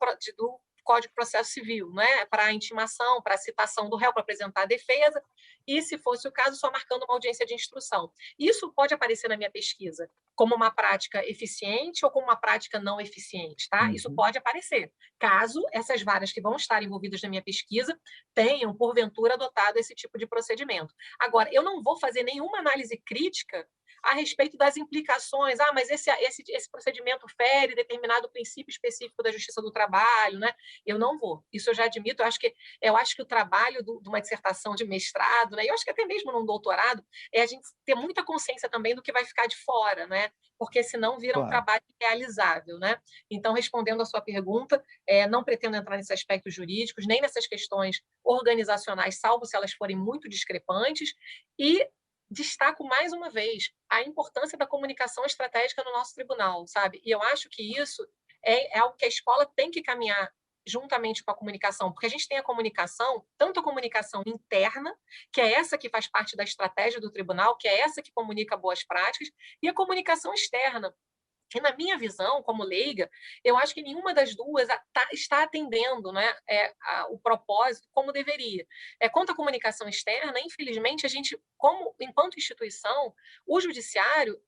[SPEAKER 2] Código de Processo Civil, né? Para a intimação, para a citação do réu, para apresentar a defesa, e, se fosse o caso, só marcando uma audiência de instrução. Isso pode aparecer na minha pesquisa como uma prática eficiente ou como uma prática não eficiente, tá? Uhum. Isso pode aparecer, caso essas varas que vão estar envolvidas na minha pesquisa tenham, porventura, adotado esse tipo de procedimento. Agora, eu não vou fazer nenhuma análise crítica a respeito das implicações. Mas esse procedimento fere determinado princípio específico da justiça do trabalho, né? Eu não vou. Isso eu já admito. Eu acho que o trabalho de uma dissertação de mestrado, né? Eu acho que até mesmo num doutorado, é a gente ter muita consciência também do que vai ficar de fora, né? Porque senão vira um trabalho realizável, né? Então, respondendo a sua pergunta, não pretendo entrar nesses aspectos jurídicos, nem nessas questões organizacionais, salvo se elas forem muito discrepantes, e destaco mais uma vez a importância da comunicação estratégica no nosso tribunal, sabe? E eu acho que isso é algo que a escola tem que caminhar juntamente com a comunicação, porque a gente tem a comunicação, tanto a comunicação interna, que é essa que faz parte da estratégia do tribunal, que é essa que comunica boas práticas, e a comunicação externa. E, na minha visão, como leiga, eu acho que nenhuma das duas está atendendo, né, o propósito como deveria. Quanto à comunicação externa, infelizmente, a gente, enquanto instituição, o judiciário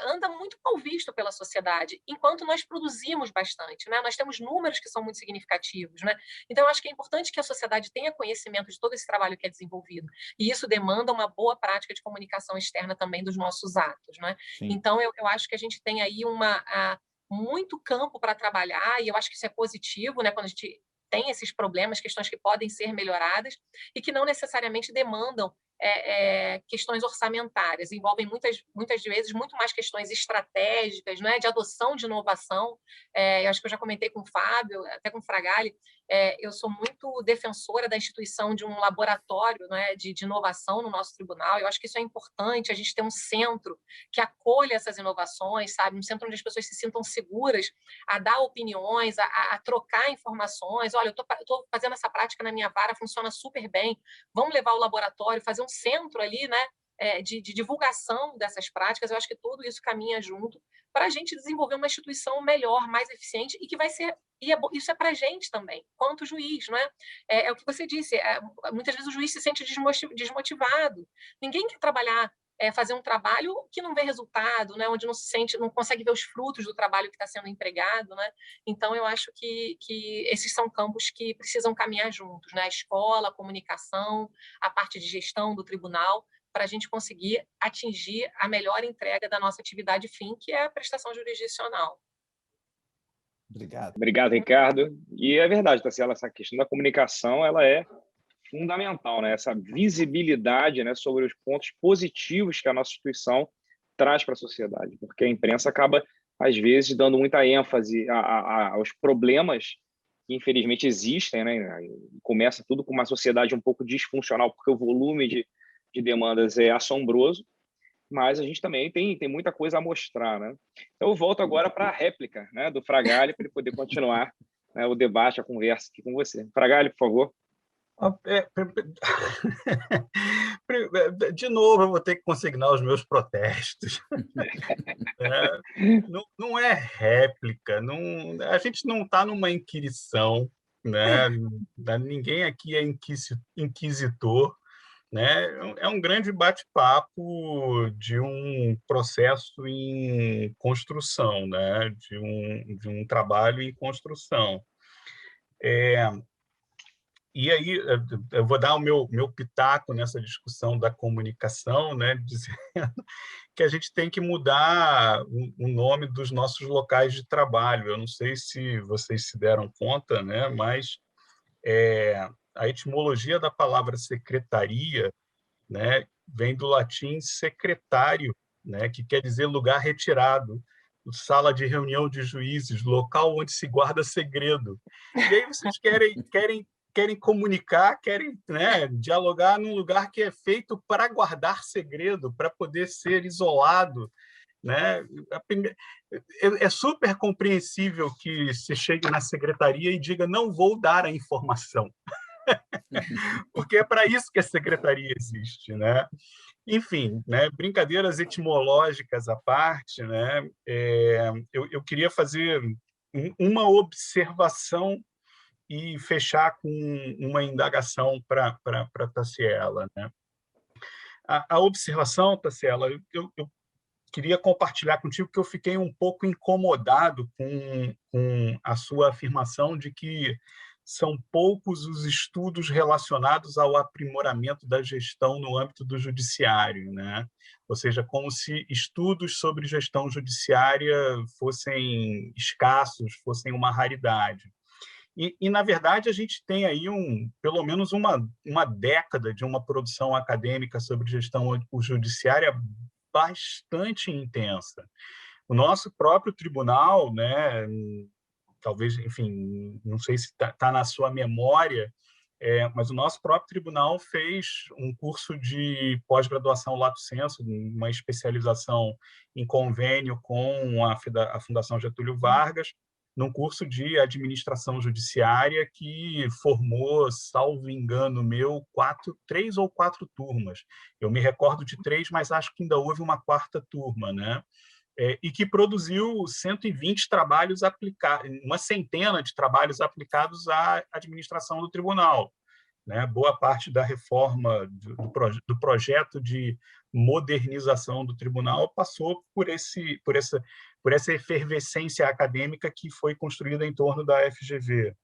[SPEAKER 2] anda muito mal visto pela sociedade, enquanto nós produzimos bastante, né? Nós temos números que são muito significativos, né? Então, eu acho que é importante que a sociedade tenha conhecimento de todo esse trabalho que é desenvolvido. E isso demanda uma boa prática de comunicação externa também dos nossos atos, né? Sim. Então, eu acho que a gente tem aí muito campo para trabalhar, e eu acho que isso é positivo, né? Quando a gente tem esses problemas, questões que podem ser melhoradas e que não necessariamente demandam questões orçamentárias, envolvem muitas vezes muito mais questões estratégicas, né, de adoção de inovação. Eu acho que eu já comentei com o Fábio, até com o Fragale, eu sou muito defensora da instituição de um laboratório, né, de inovação no nosso tribunal. Eu acho que isso é importante, a gente ter um centro que acolha essas inovações, sabe? Um centro onde as pessoas se sintam seguras a dar opiniões, a trocar informações. Olha, eu estou fazendo essa prática na minha vara, funciona super bem, vamos levar o laboratório, fazer um centro ali, né, de divulgação dessas práticas. Eu acho que tudo isso caminha junto para a gente desenvolver uma instituição melhor, mais eficiente, e que vai ser, isso é para a gente também, quanto juiz, não é? É o que você disse, muitas vezes o juiz se sente desmotivado. Ninguém quer trabalhar, fazer um trabalho que não vê resultado, né? Onde não consegue ver os frutos do trabalho que está sendo empregado, né? Então, eu acho que esses são campos que precisam caminhar juntos, né? A escola, a comunicação, a parte de gestão do tribunal, para a gente conseguir atingir a melhor entrega da nossa atividade fim, que é a prestação jurisdicional.
[SPEAKER 4] Obrigado.
[SPEAKER 1] Obrigado, Ricardo. E é verdade, Tarsila, essa questão da comunicação ela é fundamental, né? Essa visibilidade, né, sobre os pontos positivos que a nossa instituição traz para a sociedade, porque a imprensa acaba, às vezes, dando muita ênfase aos problemas que, infelizmente, existem, né? Começa tudo com uma sociedade um pouco disfuncional, porque o volume de demandas é assombroso, mas a gente também tem muita coisa a mostrar, né? Então, eu volto agora para a réplica, né, do Fragale, para ele poder continuar, né, o debate, a conversa aqui com você. Fragale, por favor.
[SPEAKER 3] De novo, eu vou ter que consignar os meus protestos. Não é réplica, a gente não está numa inquirição, né? Ninguém aqui é inquisitor, né, é um grande bate-papo de um processo em construção, né, de um trabalho em construção. E aí eu vou dar o meu pitaco nessa discussão da comunicação, né, dizendo que a gente tem que mudar o nome dos nossos locais de trabalho. Eu não sei se vocês se deram conta, né, mas a etimologia da palavra secretaria, né, vem do latim secretário, né, que quer dizer lugar retirado, sala de reunião de juízes, local onde se guarda segredo. E aí vocês querem comunicar, querem, né, dialogar num lugar que é feito para guardar segredo, para poder ser isolado, né? É super compreensível que se chegue na secretaria e diga não vou dar a informação, porque é para isso que a secretaria existe, né? Enfim, né, brincadeiras etimológicas à parte, né, eu queria fazer uma observação e fechar com uma indagação para Taciela, né? A observação, Taciela, eu queria compartilhar contigo que eu fiquei um pouco incomodado com a sua afirmação de que são poucos os estudos relacionados ao aprimoramento da gestão no âmbito do judiciário, né? Ou seja, como se estudos sobre gestão judiciária fossem escassos, fossem uma raridade. Na verdade, a gente tem aí pelo menos uma década de uma produção acadêmica sobre gestão judiciária bastante intensa. O nosso próprio tribunal, né, talvez, enfim, não sei se está na sua memória, mas o nosso próprio tribunal fez um curso de pós-graduação lato sensu, uma especialização em convênio com a Fundação Getúlio Vargas, num curso de administração judiciária que formou, salvo engano meu, 3 ou 4 turmas. Eu me recordo de 3, mas acho que ainda houve uma 4ª turma, né? E que produziu 120 trabalhos aplicados, uma centena de trabalhos aplicados à administração do tribunal, né? Boa parte da reforma do projeto de modernização do tribunal passou por essa efervescência acadêmica que foi construída em torno da FGV.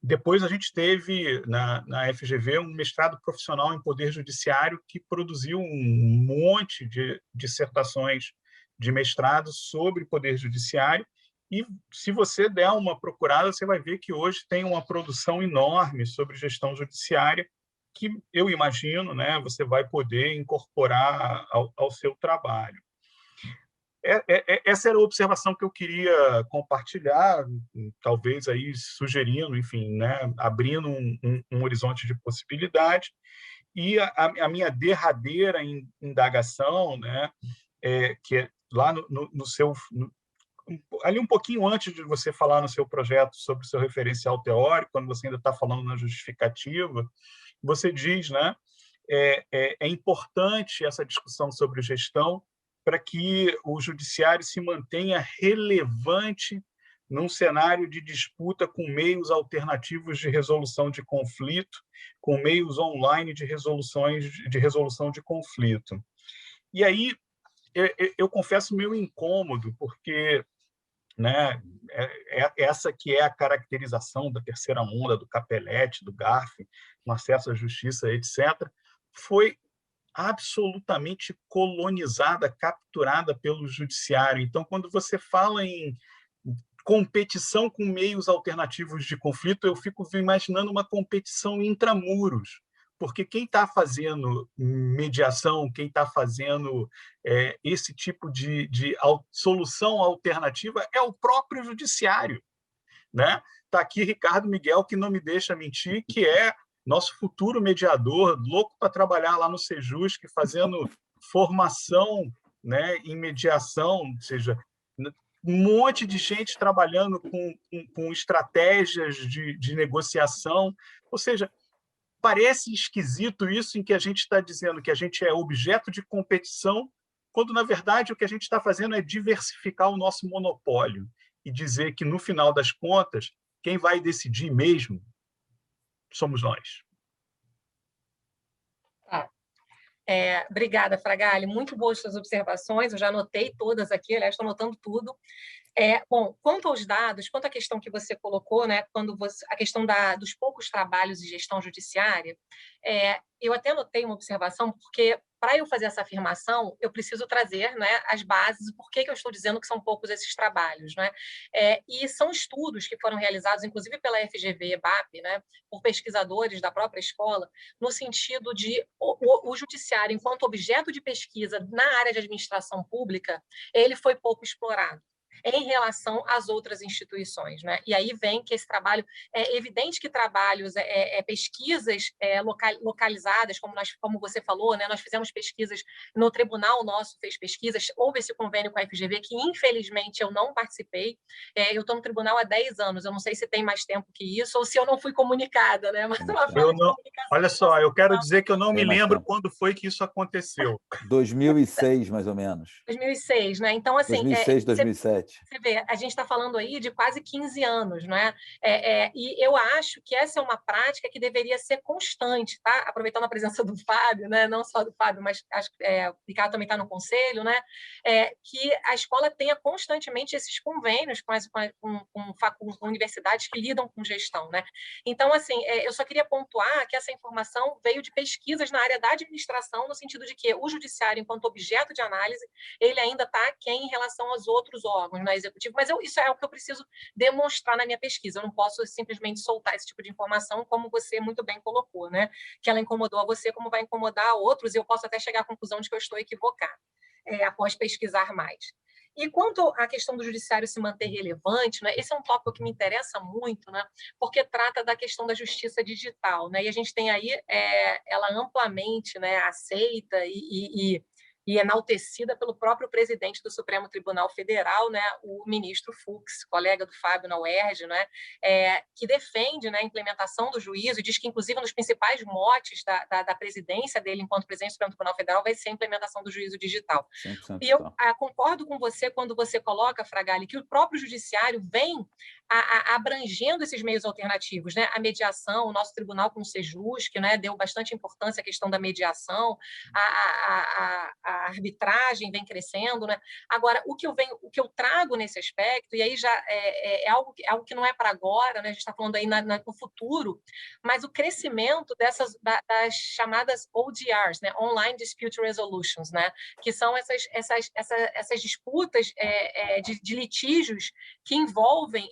[SPEAKER 3] Depois a gente teve na FGV um mestrado profissional em poder judiciário que produziu um monte de dissertações de mestrado sobre poder judiciário. E se você der uma procurada, você vai ver que hoje tem uma produção enorme sobre gestão judiciária que eu imagino, né, você vai poder incorporar ao seu trabalho. Essa era a observação que eu queria compartilhar, talvez aí sugerindo, enfim, né, abrindo um horizonte de possibilidade. E a minha derradeira indagação, né, que é lá no seu... ali um pouquinho antes de você falar no seu projeto sobre o seu referencial teórico, quando você ainda está falando na justificativa, você diz, né, é importante essa discussão sobre gestão para que o judiciário se mantenha relevante num cenário de disputa com meios alternativos de resolução de conflito, com meios online de resolução de conflito. E aí eu confesso meu incômodo, porque, né, essa que é a caracterização da terceira onda, do Capelletti, do Garfi, no acesso à justiça, etc., foi absolutamente colonizada, capturada pelo judiciário. Então, quando você fala em competição com meios alternativos de conflito, eu fico imaginando uma competição intramuros, porque quem está fazendo mediação, quem está fazendo esse tipo de solução alternativa é o próprio judiciário, né? Está aqui Ricardo Miguel, que não me deixa mentir, que é nosso futuro mediador, louco para trabalhar lá no Sejusc, fazendo formação, né, em mediação, ou seja, um monte de gente trabalhando com estratégias de negociação. Ou seja, parece esquisito isso em que a gente está dizendo que a gente é objeto de competição, quando, na verdade, o que a gente está fazendo é diversificar o nosso monopólio e dizer que, no final das contas, quem vai decidir mesmo somos nós.
[SPEAKER 2] Obrigada, Fragali. Muito boas suas observações. Eu já anotei todas aqui, aliás, estou anotando tudo. Bom, quanto aos dados, quanto à questão que você colocou, né, a questão dos poucos trabalhos de gestão judiciária, eu até anotei uma observação, porque para eu fazer essa afirmação, eu preciso trazer, né, as bases, por que eu estou dizendo que são poucos esses trabalhos. Né? E são estudos que foram realizados, inclusive pela FGV, BAP, né, por pesquisadores da própria escola, no sentido de o judiciário, enquanto objeto de pesquisa na área de administração pública, ele foi pouco explorado em relação às outras instituições. Né? E aí vem que esse trabalho, é evidente que trabalhos, pesquisas localizadas, como você falou, né? Nós fizemos pesquisas, no tribunal nosso fez pesquisas, houve esse convênio com a FGV, que infelizmente eu não participei, eu estou no tribunal há 10 anos, eu não sei se tem mais tempo que isso, ou se eu não fui comunicada, né? Mas uma falta de comunicação.
[SPEAKER 3] Olha só, eu quero dizer que eu não me lembro quando foi que isso aconteceu.
[SPEAKER 4] 2006, mais ou menos.
[SPEAKER 2] 2006, né? Então, assim...
[SPEAKER 4] 2006, 2007.
[SPEAKER 2] Você vê, a gente está falando aí de quase 15 anos, né? E eu acho que essa é uma prática que deveria ser constante, tá? Aproveitando a presença do Fábio, né? Não só do Fábio, mas acho que o Ricardo também está no conselho, né? Que a escola tenha constantemente esses convênios com universidades que lidam com gestão, né? Então, assim, eu só queria pontuar que essa informação veio de pesquisas na área da administração, no sentido de que o judiciário, enquanto objeto de análise, ele ainda está aquém em relação aos outros órgãos, né, executivo, mas isso é o que eu preciso demonstrar na minha pesquisa. Eu não posso simplesmente soltar esse tipo de informação, como você muito bem colocou, né? Que ela incomodou a você, como vai incomodar a outros, e eu posso até chegar à conclusão de que eu estou equivocada, após pesquisar mais. E quanto à questão do judiciário se manter relevante, né, esse é um tópico que me interessa muito, né, porque trata da questão da justiça digital, né, e a gente tem aí ela amplamente, né, aceita e enaltecida pelo próprio presidente do Supremo Tribunal Federal, né, o ministro Fux, colega do Fábio na UERJ, né, que defende, né, a implementação do juízo e diz que, inclusive, um dos principais motes da presidência dele, enquanto presidente do Supremo Tribunal Federal, vai ser a implementação do juízo digital. E eu concordo com você quando você coloca, Fragali, que o próprio judiciário vem abrangendo esses meios alternativos, né? A mediação, o nosso tribunal com o Sejusc, né, deu bastante importância à questão da mediação, a arbitragem vem crescendo, né? Agora, o que eu trago nesse aspecto, e aí já é algo que não é para agora, né? A gente está falando aí no futuro, mas o crescimento das chamadas ODRs, né? Online Dispute Resolutions, né? Que são essas disputas de litígios que envolvem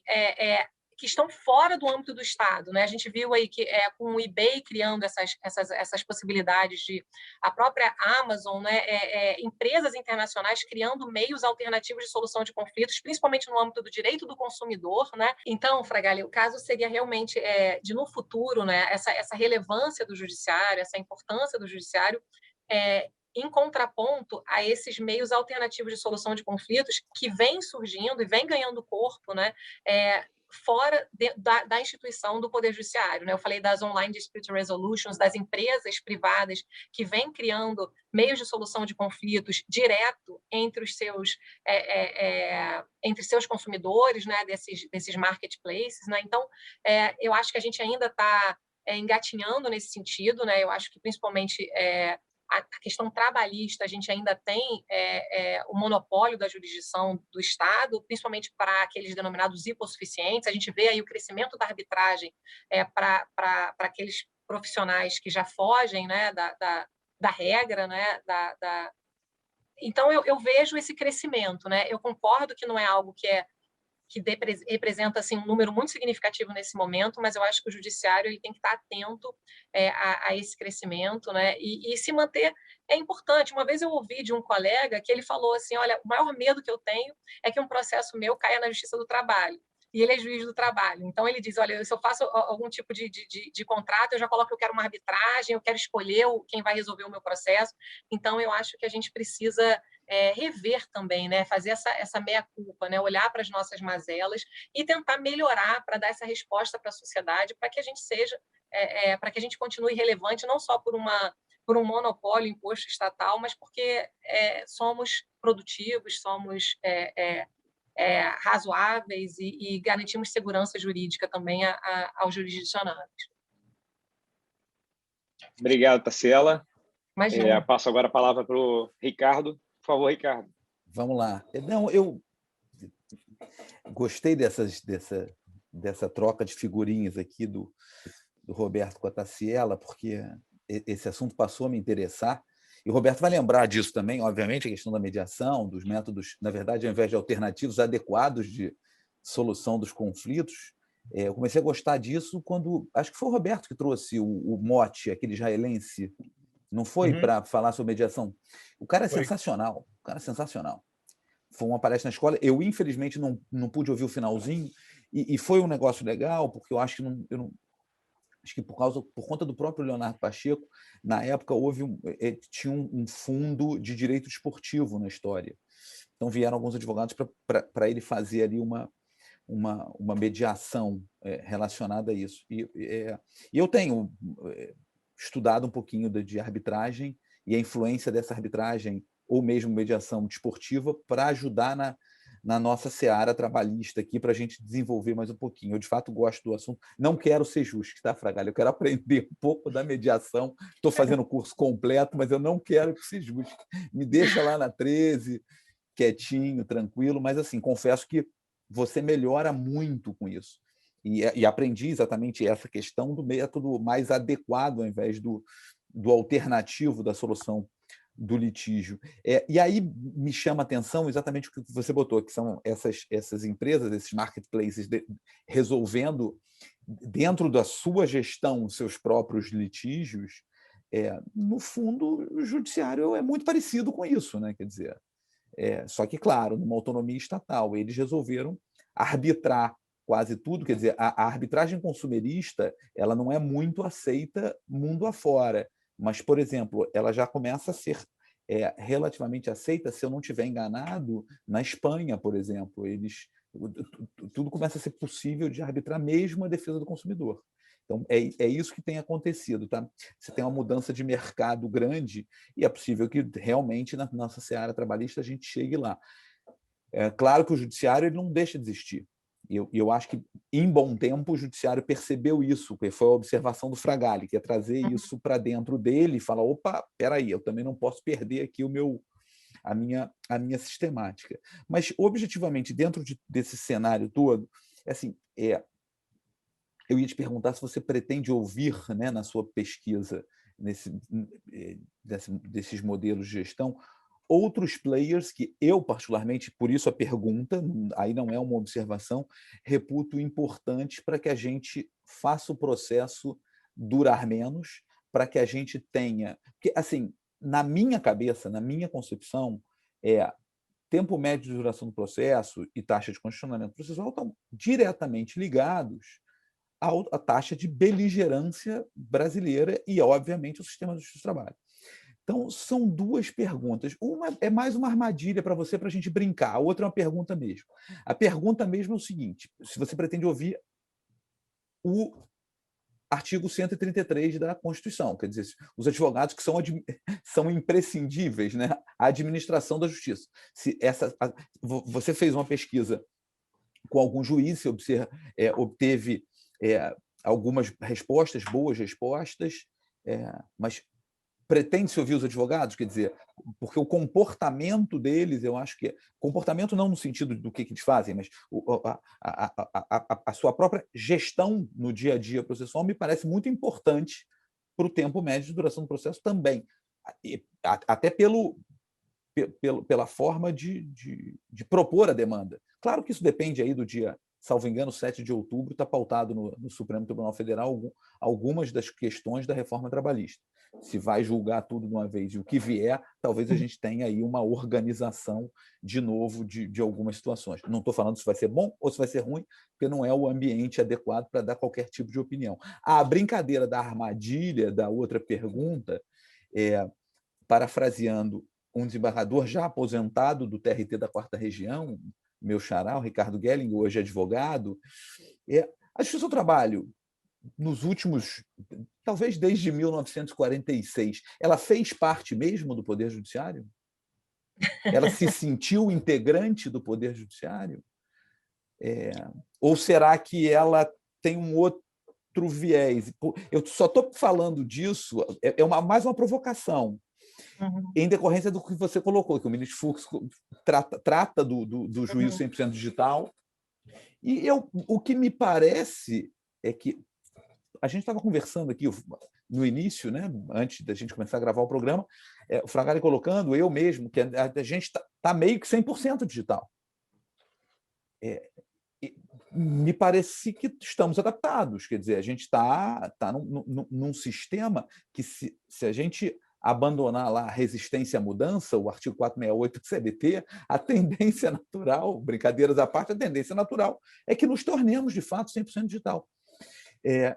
[SPEAKER 2] que estão fora do âmbito do Estado, né? A gente viu aí que com o eBay criando essas possibilidades de a própria Amazon, né? Empresas internacionais criando meios alternativos de solução de conflitos, principalmente no âmbito do direito do consumidor, né? Então, Fragali, o caso seria realmente de no futuro, né? Essa relevância do judiciário, essa importância do judiciário em contraponto a esses meios alternativos de solução de conflitos que vêm surgindo e vêm ganhando corpo, né? Fora da instituição do Poder Judiciário. Né? Eu falei das online dispute resolutions, das empresas privadas que vêm criando meios de solução de conflitos direto entre os seus consumidores, né? desses marketplaces. Né? Então, eu acho que a gente ainda está engatinhando nesse sentido. Né? Eu acho que, principalmente, a questão trabalhista, a gente ainda tem o monopólio da jurisdição do Estado, principalmente para aqueles denominados hipossuficientes. A gente vê aí o crescimento da arbitragem para aqueles profissionais que já fogem, né, da regra. Né, Então, eu vejo esse crescimento. Né? Eu concordo que não é algo que representa assim, um número muito significativo nesse momento, mas eu acho que o judiciário ele tem que estar atento a esse crescimento, né? E se manter é importante. Uma vez eu ouvi de um colega que ele falou assim, olha, o maior medo que eu tenho é que um processo meu caia na Justiça do Trabalho. E ele é juiz do trabalho. Então, ele diz, olha, se eu faço algum tipo de contrato, eu já coloco que eu quero uma arbitragem, eu quero escolher quem vai resolver o meu processo. Então, eu acho que a gente precisa rever também, né? Fazer essa meia-culpa, né? Olhar para as nossas mazelas e tentar melhorar para dar essa resposta para a sociedade, para que a gente para que a gente continue relevante, não só por um monopólio imposto estatal, mas porque somos produtivos, somos razoáveis e garantimos segurança jurídica também aos jurisdicionados.
[SPEAKER 1] Obrigado, Tarsila.
[SPEAKER 2] Imagina.
[SPEAKER 1] Passo agora a palavra para o Ricardo. Por favor, Ricardo.
[SPEAKER 4] Vamos lá. Não, eu gostei dessa troca de figurinhas aqui do Roberto com a Taciela, porque esse assunto passou a me interessar. E o Roberto vai lembrar disso também, obviamente, a questão da mediação, dos métodos, na verdade, ao invés de alternativos adequados de solução dos conflitos. Eu comecei a gostar disso quando, acho que foi o Roberto que trouxe o mote, aquele israelense, não foi, para falar sobre mediação? O cara é sensacional, o cara é sensacional. Foi uma palestra na escola, eu infelizmente não pude ouvir o finalzinho, e foi um negócio legal, porque eu acho que acho que por conta do próprio Leonardo Pacheco, na época tinha um fundo de direito esportivo na história. Então vieram alguns advogados para ele fazer ali uma mediação relacionada a isso. E eu tenho estudado um pouquinho de arbitragem e a influência dessa arbitragem ou mesmo mediação desportiva para ajudar na nossa seara trabalhista aqui, para a gente desenvolver mais um pouquinho. Eu, de fato, gosto do assunto. Não quero ser justo, tá, Fragalho? Eu quero aprender um pouco da mediação. Estou fazendo o curso completo, mas eu não quero que se juste. Me deixa lá na 13, quietinho, tranquilo, mas, assim, confesso que você melhora muito com isso. E aprendi exatamente essa questão do método mais adequado, ao invés do alternativo da solução do litígio. E aí me chama a atenção exatamente o que você botou, que são essas empresas, esses marketplaces, resolvendo, dentro da sua gestão, seus próprios litígios. No fundo, o judiciário é muito parecido com isso, né? Quer dizer, só que, claro, numa autonomia estatal, eles resolveram arbitrar quase tudo. Quer dizer, a arbitragem consumerista ela não é muito aceita mundo afora, mas, por exemplo, ela já começa a ser relativamente aceita, se eu não estiver enganado, na Espanha, por exemplo. Tudo começa a ser possível de arbitrar mesmo a defesa do consumidor. Então, é isso que tem acontecido. Tá? Você tem uma mudança de mercado grande e é possível que realmente na nossa seara trabalhista a gente chegue lá. É claro que o judiciário ele não deixa de existir. Eu acho que, em bom tempo, o judiciário percebeu isso, que foi a observação do Fragali, que é trazer isso para dentro dele e falar: opa, espera aí, eu também não posso perder aqui a minha sistemática. Mas, objetivamente, dentro desse cenário todo, assim, eu ia te perguntar se você pretende ouvir, né, na sua pesquisa desses modelos de gestão, outros players que eu, particularmente, por isso a pergunta, aí não é uma observação, reputo importantes para que a gente faça o processo durar menos, para que a gente tenha... Porque, assim, na minha cabeça, na minha concepção, tempo médio de duração do processo e taxa de congestionamento processual estão diretamente ligados à taxa de beligerância brasileira e, obviamente, ao sistema de justiça do trabalho. Então, são duas perguntas. Uma é mais uma armadilha para você, para a gente brincar. A outra é uma pergunta mesmo. A pergunta mesmo é o seguinte: se você pretende ouvir o artigo 133 da Constituição, quer dizer, os advogados que são imprescindíveis, né? A administração da justiça. Você fez uma pesquisa com algum juiz, você obteve algumas respostas, boas respostas, mas pretende-se ouvir os advogados? Quer dizer, porque o comportamento deles, eu acho que comportamento não no sentido do que eles fazem, mas a sua própria gestão no dia a dia processual me parece muito importante para o tempo médio de duração do processo também, até pela forma de propor a demanda. Claro que isso depende aí do dia, salvo engano, 7 de outubro, está pautado no Supremo Tribunal Federal algumas das questões da reforma trabalhista. Se vai julgar tudo de uma vez e o que vier, talvez a gente tenha aí uma organização de novo de algumas situações. Não estou falando se vai ser bom ou se vai ser ruim, porque não é o ambiente adequado para dar qualquer tipo de opinião. A brincadeira da armadilha da outra pergunta, parafraseando um desembargador já aposentado do TRT da 4ª Região, meu xará, o Ricardo Gelling, hoje advogado, a Justiça do Trabalho, nos últimos, talvez desde 1946, ela fez parte mesmo do Poder Judiciário? Ela se sentiu integrante do Poder Judiciário? Ou será que ela tem um outro outro viés. Eu só estou falando disso, mais uma provocação, em decorrência do que você colocou, que o ministro Fux trata do juízo 100% digital. E o que me parece é que a gente estava conversando aqui no início, né, antes da gente começar a gravar o programa, o Fragale colocando, eu mesmo, que a gente está meio que 100% digital. Me parece que estamos adaptados, quer dizer, a gente está num sistema que, se a gente abandonar lá a resistência à mudança, o artigo 468 do CBT, a tendência natural, brincadeiras à parte, a tendência natural é que nos tornemos, de fato, 100% digital.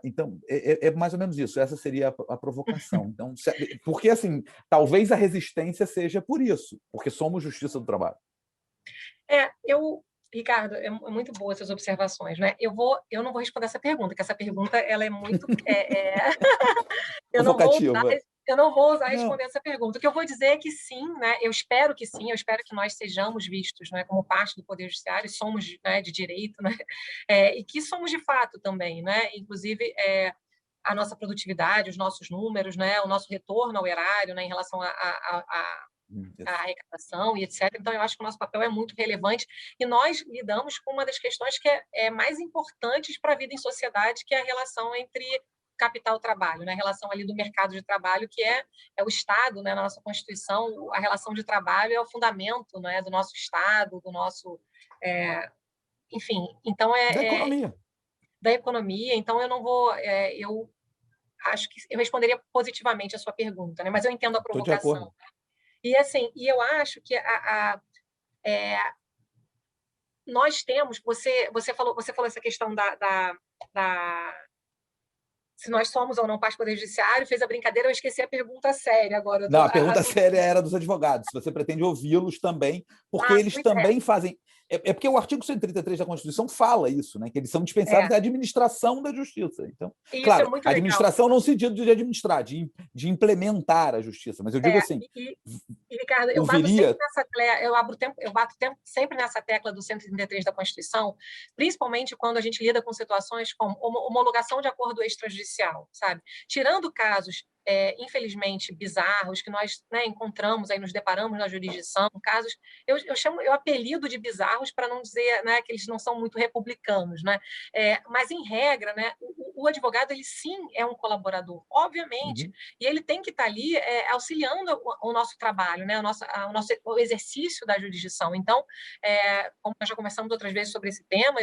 [SPEAKER 4] Então, é mais ou menos isso, essa seria a provocação. Então, porque, assim, talvez a resistência seja por isso, porque somos justiça do trabalho.
[SPEAKER 2] Ricardo, é muito boa essas observações, né? Eu não vou responder essa pergunta, porque essa pergunta ela é muito... Eu não vou ousar responder essa pergunta. O que eu vou dizer é que sim, né? Eu espero que sim, eu espero que nós sejamos vistos, né, como parte do Poder Judiciário, somos, né, de direito, né? E que somos de fato também, né? Inclusive, a nossa produtividade, os nossos números, né? O nosso retorno ao erário, né, em relação a arrecadação e etc. Então, eu acho que o nosso papel é muito relevante e nós lidamos com uma das questões que é mais importantes para a vida em sociedade, que é a relação entre capital-trabalho, né? A relação ali do mercado de trabalho, que é o Estado, né? Na nossa Constituição, a relação de trabalho é o fundamento, né, do nosso Estado, do nosso... enfim, então
[SPEAKER 4] da economia.
[SPEAKER 2] Da economia. Então, eu não vou... eu acho que eu responderia positivamente a sua pergunta, né? Mas eu entendo a provocação.
[SPEAKER 4] Estou de acordo.
[SPEAKER 2] E, assim, eu acho que nós temos... Você falou essa questão se nós somos ou não parte do Poder Judiciário, fez a brincadeira, eu esqueci a pergunta séria agora.
[SPEAKER 4] Não, a pergunta séria era dos advogados, se você pretende ouvi-los também, porque eles também fazem... porque o artigo 133 da Constituição fala isso, né? Que eles são dispensáveis da administração da justiça. Então,
[SPEAKER 2] isso,
[SPEAKER 4] claro,
[SPEAKER 2] é
[SPEAKER 4] administração não no sentido de administrar, de implementar a justiça, mas eu digo assim...
[SPEAKER 2] Ricardo, eu bato sempre nessa tecla do 133 da Constituição, principalmente quando a gente lida com situações como homologação de acordo extrajudicial, sabe? Tirando casos, infelizmente, bizarros, que nós, né, encontramos, aí nos deparamos na jurisdição, casos, eu apelido de bizarros para não dizer, né, que eles não são muito republicanos, né? Mas, em regra, né, o advogado, ele sim é um colaborador, obviamente, e ele tem que estar ali auxiliando o nosso trabalho, né, o exercício da jurisdição. Então, como nós já conversamos outras vezes sobre esse tema,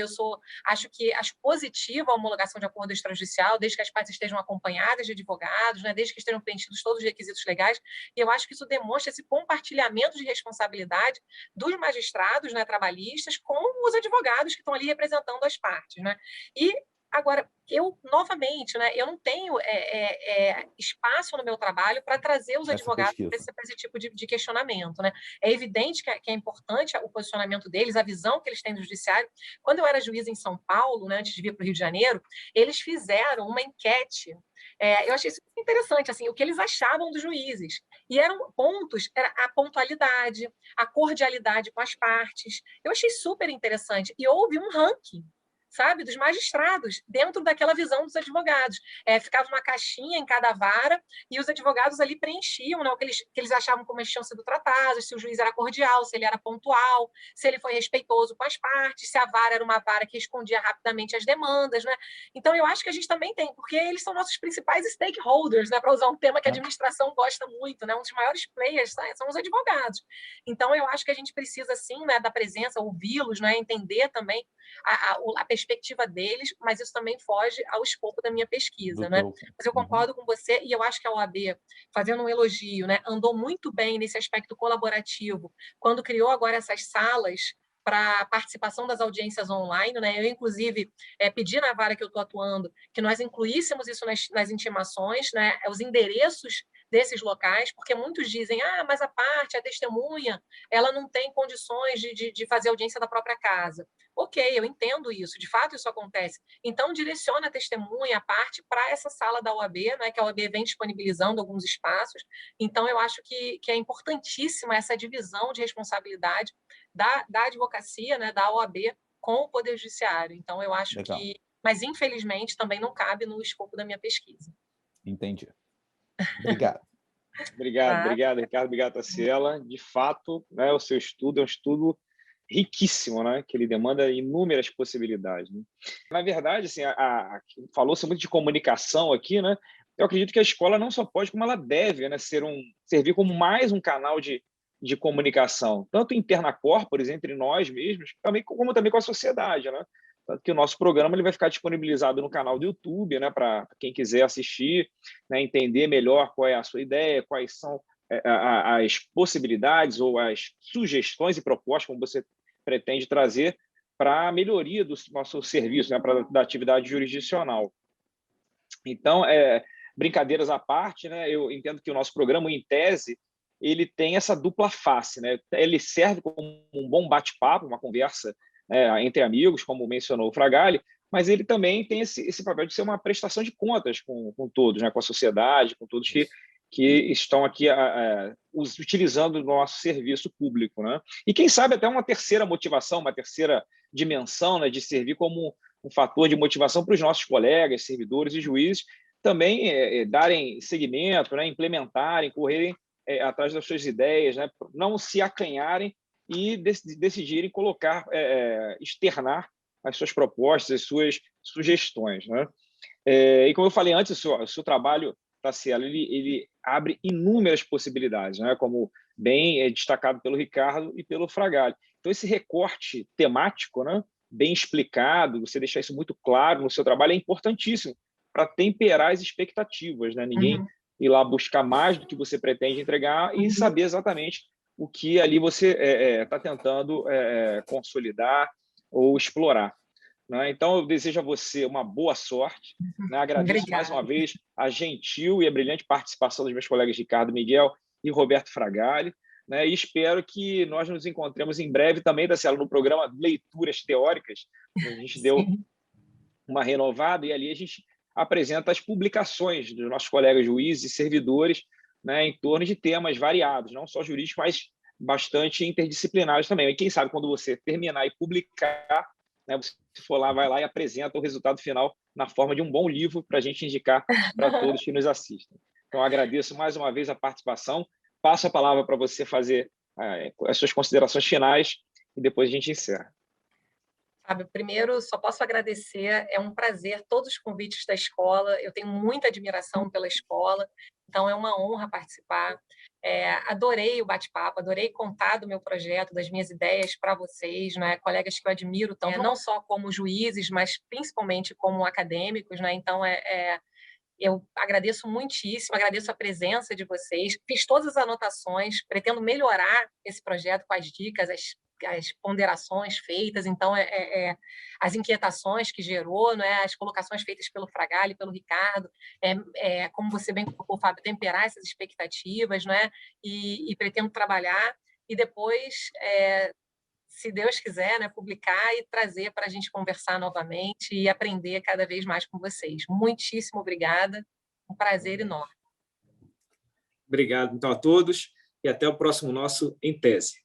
[SPEAKER 2] acho positiva a homologação de acordo extrajudicial, desde que as partes estejam acompanhadas de advogados, né, desde que estejam preenchidos todos os requisitos legais, e eu acho que isso demonstra esse compartilhamento de responsabilidade dos magistrados, né, trabalhistas com os advogados que estão ali representando as partes, né? E agora, novamente, né, eu não tenho espaço no meu trabalho para trazer os advogados para esse tipo de questionamento, né? É evidente que é importante o posicionamento deles, a visão que eles têm do judiciário. Quando eu era juíza em São Paulo, né, antes de vir para o Rio de Janeiro, eles fizeram uma enquete. Eu achei isso interessante, assim, o que eles achavam dos juízes. E eram pontos, era a pontualidade, a cordialidade com as partes. Eu achei super interessante. E houve um ranking, sabe, dos magistrados, dentro daquela visão dos advogados. Ficava uma caixinha em cada vara e os advogados ali preenchiam, né, o que eles achavam como eles tinham sido tratados, se o juiz era cordial, se ele era pontual, se ele foi respeitoso com as partes, se a vara era uma vara que respondia rapidamente às demandas, né? Então, eu acho que a gente também tem, porque eles são nossos principais stakeholders, né, para usar um tema que a administração gosta muito, né? Um dos maiores players são os advogados. Então, eu acho que a gente precisa, sim, né, da presença, ouvi-los, né, entender também a perspectiva deles, mas isso também foge ao escopo da minha pesquisa, né? Mas eu concordo com você e eu acho que a OAB, fazendo um elogio, né, andou muito bem nesse aspecto colaborativo, quando criou agora essas salas para participação das audiências online, né? Eu, inclusive, pedi na vara que eu estou atuando que nós incluíssemos isso nas intimações, né? Os endereços desses locais, porque muitos dizem, mas a parte, a testemunha, ela não tem condições de fazer audiência da própria casa. Ok, eu entendo isso, de fato isso acontece. Então, direciona a testemunha, a parte, para essa sala da OAB, né, que a OAB vem disponibilizando alguns espaços. Então, eu acho que é importantíssima essa divisão de responsabilidade da advocacia, né, da OAB, com o Poder Judiciário. Então, eu acho que mas infelizmente também não cabe no escopo da minha pesquisa.
[SPEAKER 4] Entendi. Obrigado.
[SPEAKER 1] Obrigado, Ricardo. Obrigado, Taciela. De fato, né, o seu estudo é um estudo riquíssimo, né, que ele demanda inúmeras possibilidades, né? Na verdade, assim, falou-se muito de comunicação aqui, né? Eu acredito que a escola não só pode, como ela deve, né, servir como mais um canal de comunicação, tanto interna corporis, entre nós mesmos, como também com a sociedade, né? Tanto que o nosso programa ele vai ficar disponibilizado no canal do YouTube, né, para quem quiser assistir, né, entender melhor qual é a sua ideia, quais são as possibilidades ou as sugestões e propostas como você pretende trazer para a melhoria do nosso serviço, né, da atividade jurisdicional. Então, brincadeiras à parte, né, eu entendo que o nosso programa, em tese, ele tem essa dupla face, né? Ele serve como um bom bate-papo, uma conversa entre amigos, como mencionou o Fragale, mas ele também tem esse papel de ser uma prestação de contas com todos, né? Com a sociedade, com todos que estão aqui utilizando o nosso serviço público, né? E quem sabe até uma terceira motivação, uma terceira dimensão, né, de servir como um fator de motivação para os nossos colegas, servidores e juízes também darem seguimento, né, implementarem, correrem atrás das suas ideias, né, não se acanharem e decidirem colocar, externar as suas propostas, as suas sugestões, né? E como eu falei antes, o seu trabalho, Taciela, ele abre inúmeras possibilidades, né? Como bem destacado pelo Ricardo e pelo Fragale. Então, esse recorte temático, né, bem explicado, você deixar isso muito claro no seu trabalho é importantíssimo para temperar as expectativas, né? Ninguém ir lá buscar mais do que você pretende entregar e saber exatamente o que ali você está tentando consolidar ou explorar, né? Então, eu desejo a você uma boa sorte, né? Agradeço mais uma vez a gentil e a brilhante participação dos meus colegas Ricardo Miguel e Roberto Fragale, né? E espero que nós nos encontremos em breve também, Taciela, no programa Leituras Teóricas. A gente deu uma renovada e ali a gente apresenta as publicações dos nossos colegas juízes e servidores, né, em torno de temas variados, não só jurídicos, mas bastante interdisciplinares também. E quem sabe quando você terminar e publicar, né, você for lá, vai lá e apresenta o resultado final na forma de um bom livro para a gente indicar para todos que nos assistem. Então, agradeço mais uma vez a participação. Passo a palavra para você fazer as suas considerações finais e depois a gente encerra.
[SPEAKER 2] Fábio, primeiro, só posso agradecer, é um prazer todos os convites da escola, eu tenho muita admiração pela escola, então é uma honra participar. Adorei o bate-papo, adorei contar do meu projeto, das minhas ideias para vocês, né? Colegas que eu admiro, não só como juízes, mas principalmente como acadêmicos, né? Então, eu agradeço muitíssimo, agradeço a presença de vocês, fiz todas as anotações, pretendo melhorar esse projeto com as dicas, as ponderações feitas, então as inquietações que gerou, né, as colocações feitas pelo Fragale, pelo Ricardo, como você bem colocou, Fábio, temperar essas expectativas, né, e pretendo trabalhar e depois, se Deus quiser, né, publicar e trazer para a gente conversar novamente e aprender cada vez mais com vocês. Muitíssimo obrigada, um prazer enorme.
[SPEAKER 5] Obrigado, então, a todos e até o próximo nosso Em Tese.